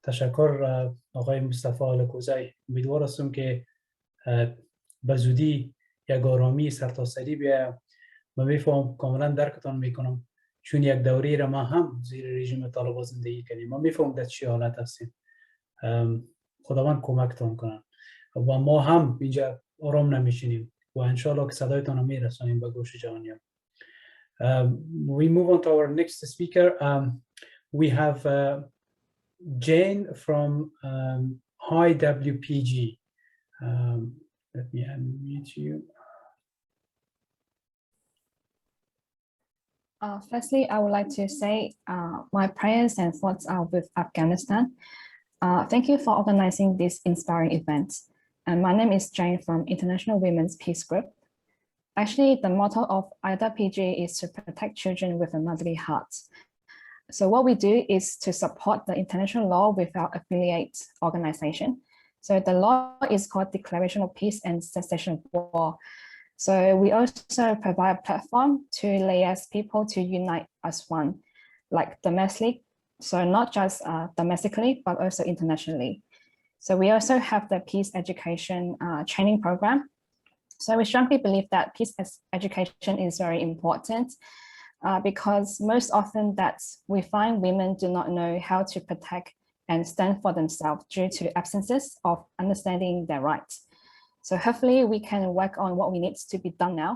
تشکر آقای مصطفی آلکوزی. امیدوار هستم که به زودی یک آرامی سرتاسری بیاید. من میفهم، کاملا درکتان میکنم، چون یک دوره را ما هم زیر رژیم طالبان زندگی کردیم. ما میفهم در چه حالت هستیم. خداوند کمکتان کنه و ما هم اینجا آرام نمیشینیم و انشالله که صدایتان رو میرسانیم به گوش جهانیان. We move on to our next speaker. We have Jane from IWPG. Let me unmute you. Firstly, I would like to say my prayers and thoughts are with Afghanistan. Thank you for organizing this inspiring event. And my name is Jane from International Women's Peace Group. Actually, the motto of IWPG is to protect children with a motherly heart. So what we do is to support the international law with our affiliate organization. So the law is called Declaration of Peace and Cessation of War. So we also provide a platform to liaise people to unite as one, like domestically, so not just domestically, but also internationally. So we also have the peace education training program. So we strongly believe that peace education is very important because most often that we find women do not know how to protect and stand for themselves due to absences of understanding their rights. So hopefully we can work on what we need to be done now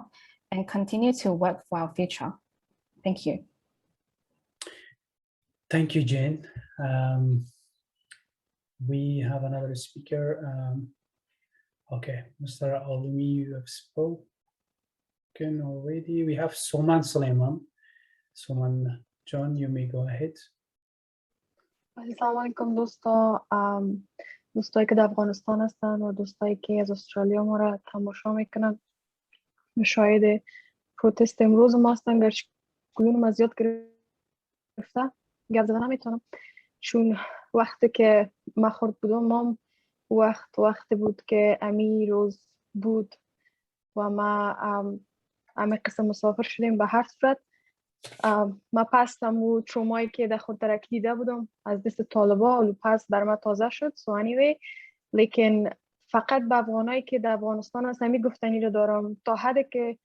and continue to work for our future. Thank you. Thank you, Jane. We have another speaker. Okay, Mr. Alimi, you have spoken already. We have Soman Suleiman. Soman John, you may go ahead. السلام علیکم دوستایی که در افغانستان هستن و دوستایی که از استرالیا ما را تماشا میکنن. مشاهد پروتست امروز ما هستن، گرچه گلون ما زیاد گرفته گپ زدن نمیتونم، چون وقتی که ما خورد بودم مام وقتی بود که امی روز بود و ما امی قسم مسافر شدیم. به هر صورت ما پس تمو ترومایی که در خود ترک دیده بودم از دست طالبا و پس بر ما تازه شد. سو anyway، لیکن فقط به افغانایی که در افغانستان هست همی گفتنی رو دارم، تا حدی که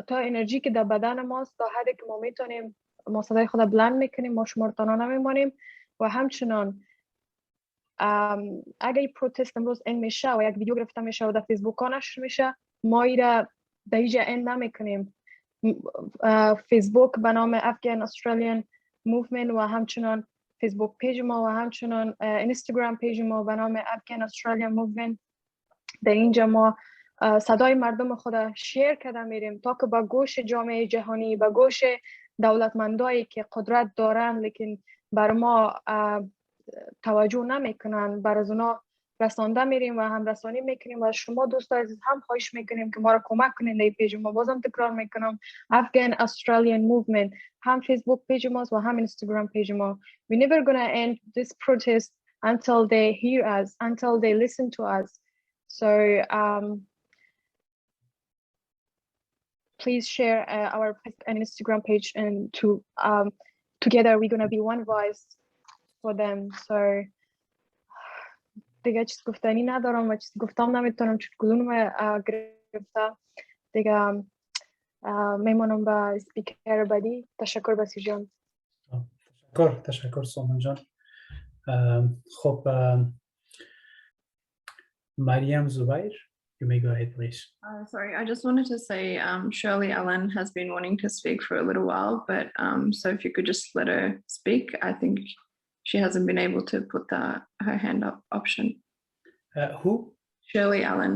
تا انرژی که در بدن ماست، تا حدی که ما میتونیم ما صدای خود بلند میکنیم، ما شما رو تنها نمیمانیم. و همچنان اگه این پروتست امروز این میشه و یک ویدیو گرفته میشه و در فیسبوک ها نشر میشه، ما ایره در اینجا این نمیکنیم. فیسبوک به نام افغان استرالیان موومنت و همچنان فیسبوک پیج ما و همچنان اینستاگرام پیج ما به نام افغان استرالیان موومنت، در اینجا ما صدای مردم خود شیر کرده میریم تا که با گوش جامعه جهانی، با گوش دولتمندایی که قدرت دارن لیکن بر ما توجه نمیکنن، بر از اونا رسانده میریم و هم رسانی میکنیم. و شما دوستان عزیز هم خواهش میکنیم که ما را کمک کنین. در پیج ما بازم تکرار میکنم افغان استرالیان موومنت، هم فیسبوک پیج ماست و هم اینستاگرام پیج ما. We never gonna end this protest until they hear us, until they listen to us. So please share our Facebook and Instagram page, and together we're gonna be one voice for them. So دیگه چیز گفتنی ندارم و چیز گفتم نمیتونم چون کلونم گرفته. دیگه میمونم با اسپیکر بعدی. تشکر بسیار جان. تشکر سومن جان. خب مریم زبیر, you may go ahead please. Sorry, I just wanted to say Shirley Allen has been wanting to speak for a little while, but so if you could just let her speak. I think she hasn't been able to put her hand up option. Who? Shirley Allen.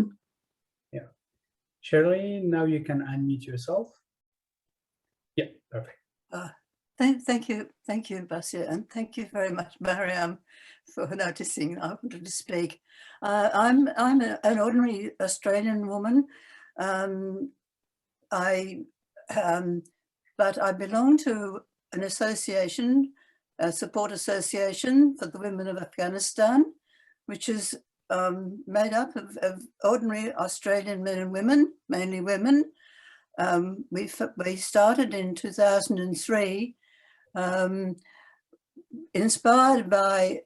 Yeah. Shirley, now you can unmute yourself. Yeah, perfect. Thank you, Basia, and thank you very much, Mariam, for noticing I wanted to speak. I'm an ordinary Australian woman. But I belong to an association, a support association for the women of Afghanistan, which is made up of ordinary Australian men and women, mainly women. We started in 2003, inspired by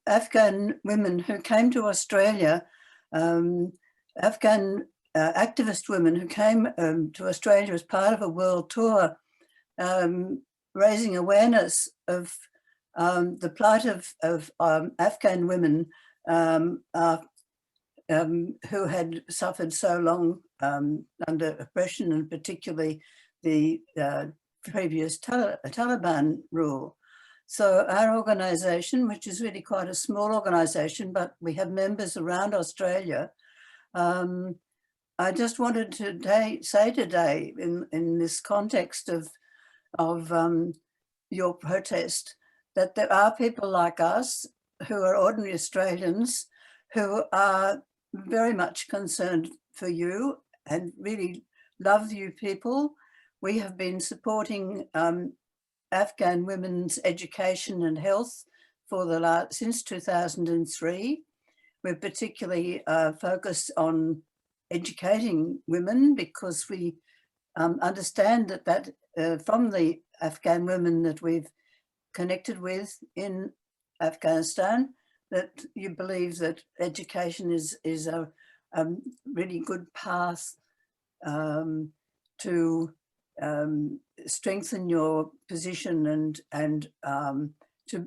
Afghan women who came to Australia, Afghan activist women who came to Australia as part of a world tour, raising awareness of the plight of Afghan women who had suffered so long under oppression, and particularly the previous Taliban rule. So our organisation, which is really quite a small organisation, but we have members around Australia, I just wanted to say today, in this context of your protest, that there are people like us who are ordinary Australians who are very much concerned for you and really love you people. We have been supporting Afghan women's education and health for since 2003. We're particularly focused on educating women because we understand that from the Afghan women that we've connected with in Afghanistan, that you believe that education is a really good path to strengthen your position and to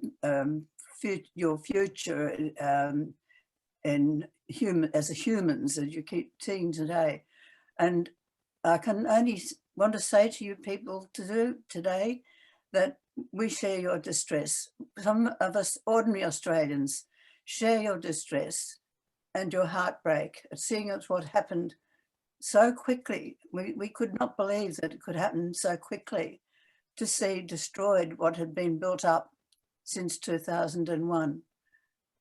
your future as humans, as you keep seeing today. And I can only want to say to you people today that we share your distress. Some of us ordinary Australians share your distress and your heartbreak at seeing what happened so quickly. We could not believe that it could happen so quickly, to see destroyed what had been built up since 2001.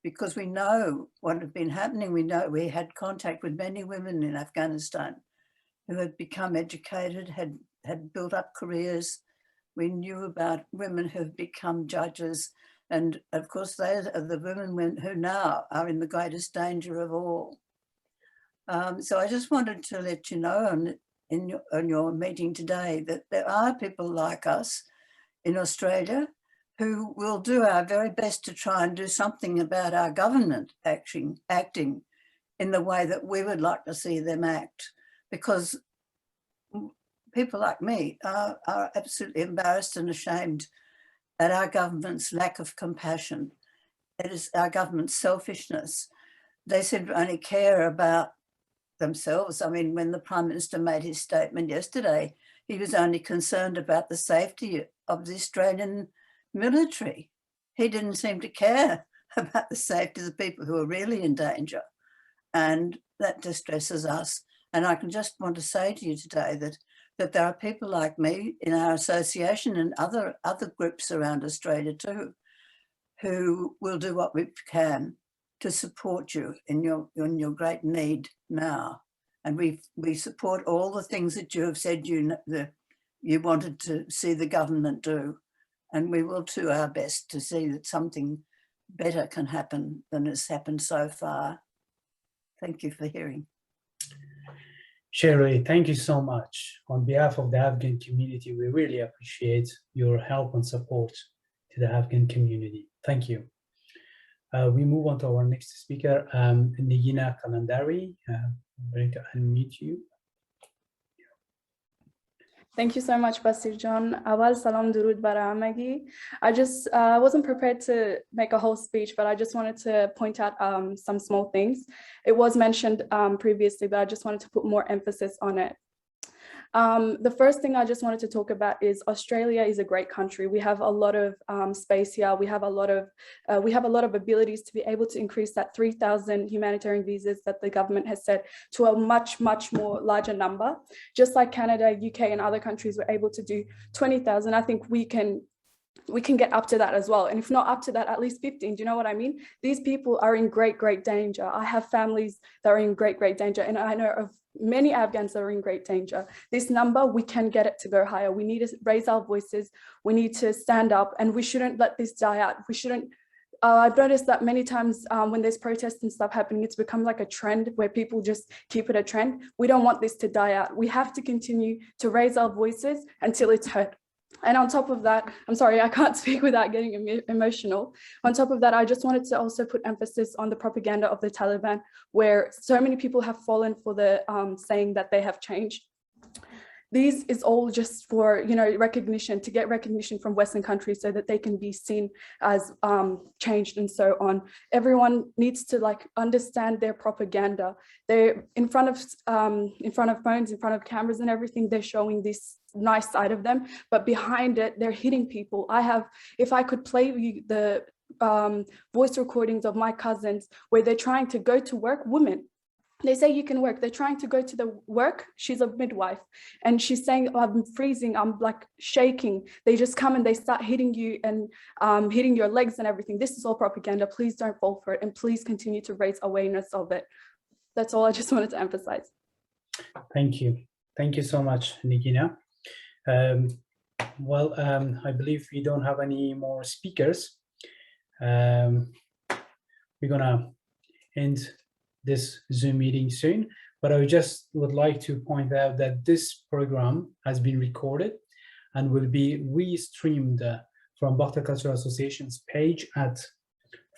Because we know what had been happening. We know we had contact with many women in Afghanistan who had become educated, had built up careers. We knew about women who have become judges. And of course, they are the women who now are in the greatest danger of all. So I just wanted to let you know on your meeting today that there are people like us in Australia who will do our very best to try and do something about our government acting in the way that we would like to see them act. Because people like me are absolutely embarrassed and ashamed at our government's lack of compassion. It is our government's selfishness. They seem to only care about themselves. I mean, when the Prime Minister made his statement yesterday, he was only concerned about the safety of the Australian military. He didn't seem to care about the safety of the people who are really in danger. And that distresses us. And I can just want to say to you today that there are people like me in our association and other groups around Australia too, who will do what we can to support you in your great need now. And we support all the things that you have said you wanted to see the government do. And we will do our best to see that something better can happen than has happened so far. Thank you for hearing. Shirley, thank you so much. On behalf of the Afghan community, we really appreciate your help and support to the Afghan community. Thank you. We move on to our next speaker, Nigina Kalandari. I'm going to unmute you. Thank you so much, Basir John. Awal salam durud bara hamagi. I wasn't prepared to make a whole speech, but I just wanted to point out some small things. It was mentioned previously, but I just wanted to put more emphasis on it. The first thing I just wanted to talk about is Australia is a great country. We have a lot of space here. We have a lot of abilities to be able to increase that 3,000 humanitarian visas that the government has set to a much more larger number. Just like Canada, UK, and other countries were able to do 20,000. I think we can get up to that as well. And if not up to that, at least 15. Do you know what I mean? These people are in great danger. I have families that are in great danger. And I know of many Afghans that are in great danger. This number, we can get it to go higher. We need to raise our voices. We need to stand up, and we shouldn't let this die out. We shouldn't I've noticed that many times when there's protests and stuff happening, it's become like a trend where people just keep it a trend. We don't want this to die out. We have to continue to raise our voices until it's heard. And on top of that, I'm sorry, I can't speak without getting emotional. On top of that, I just wanted to also put emphasis on the propaganda of the Taliban, where so many people have fallen for the saying that they have changed. These is all just for, you know, recognition, to get recognition from Western countries so that they can be seen as changed and so on. Everyone needs to like understand their propaganda. They're in front of phones, in front of cameras and everything, they're showing this nice side of them, but behind it, they're hitting people. If I could play you the voice recordings of my cousins where they're trying to go to work, women, they say you can work. They're trying to go to the work. She's a midwife and she's saying, oh, I'm freezing. I'm like shaking. They just come and they start hitting you and hitting your legs and everything. This is all propaganda. Please don't fall for it. And please continue to raise awareness of it. That's all I just wanted to emphasize. Thank you. Thank you so much, Nikina. I believe we don't have any more speakers. We're gonna end this Zoom meeting soon, but I just would like to point out that this program has been recorded and will be re-streamed from Bakhta Cultural Association's page at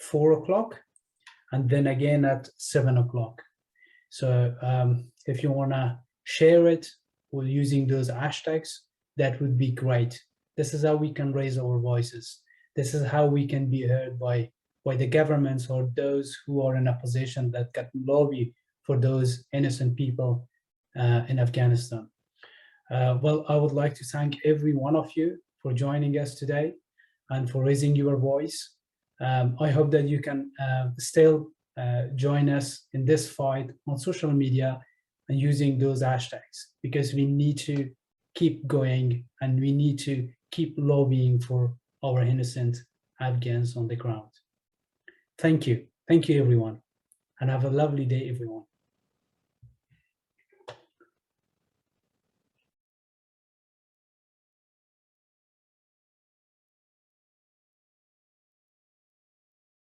4 o'clock and then again at 7 o'clock. So if you wanna share it or using those hashtags, that would be great. This is how we can raise our voices. This is how we can be heard by the governments or those who are in opposition that can lobby for those innocent people in Afghanistan. Well, I would like to thank every one of you for joining us today and for raising your voice. I hope that you can still join us in this fight on social media and using those hashtags, because we need to keep going and we need to keep lobbying for our innocent Afghans on the ground. Thank you. Thank you, everyone. And have a lovely day, everyone.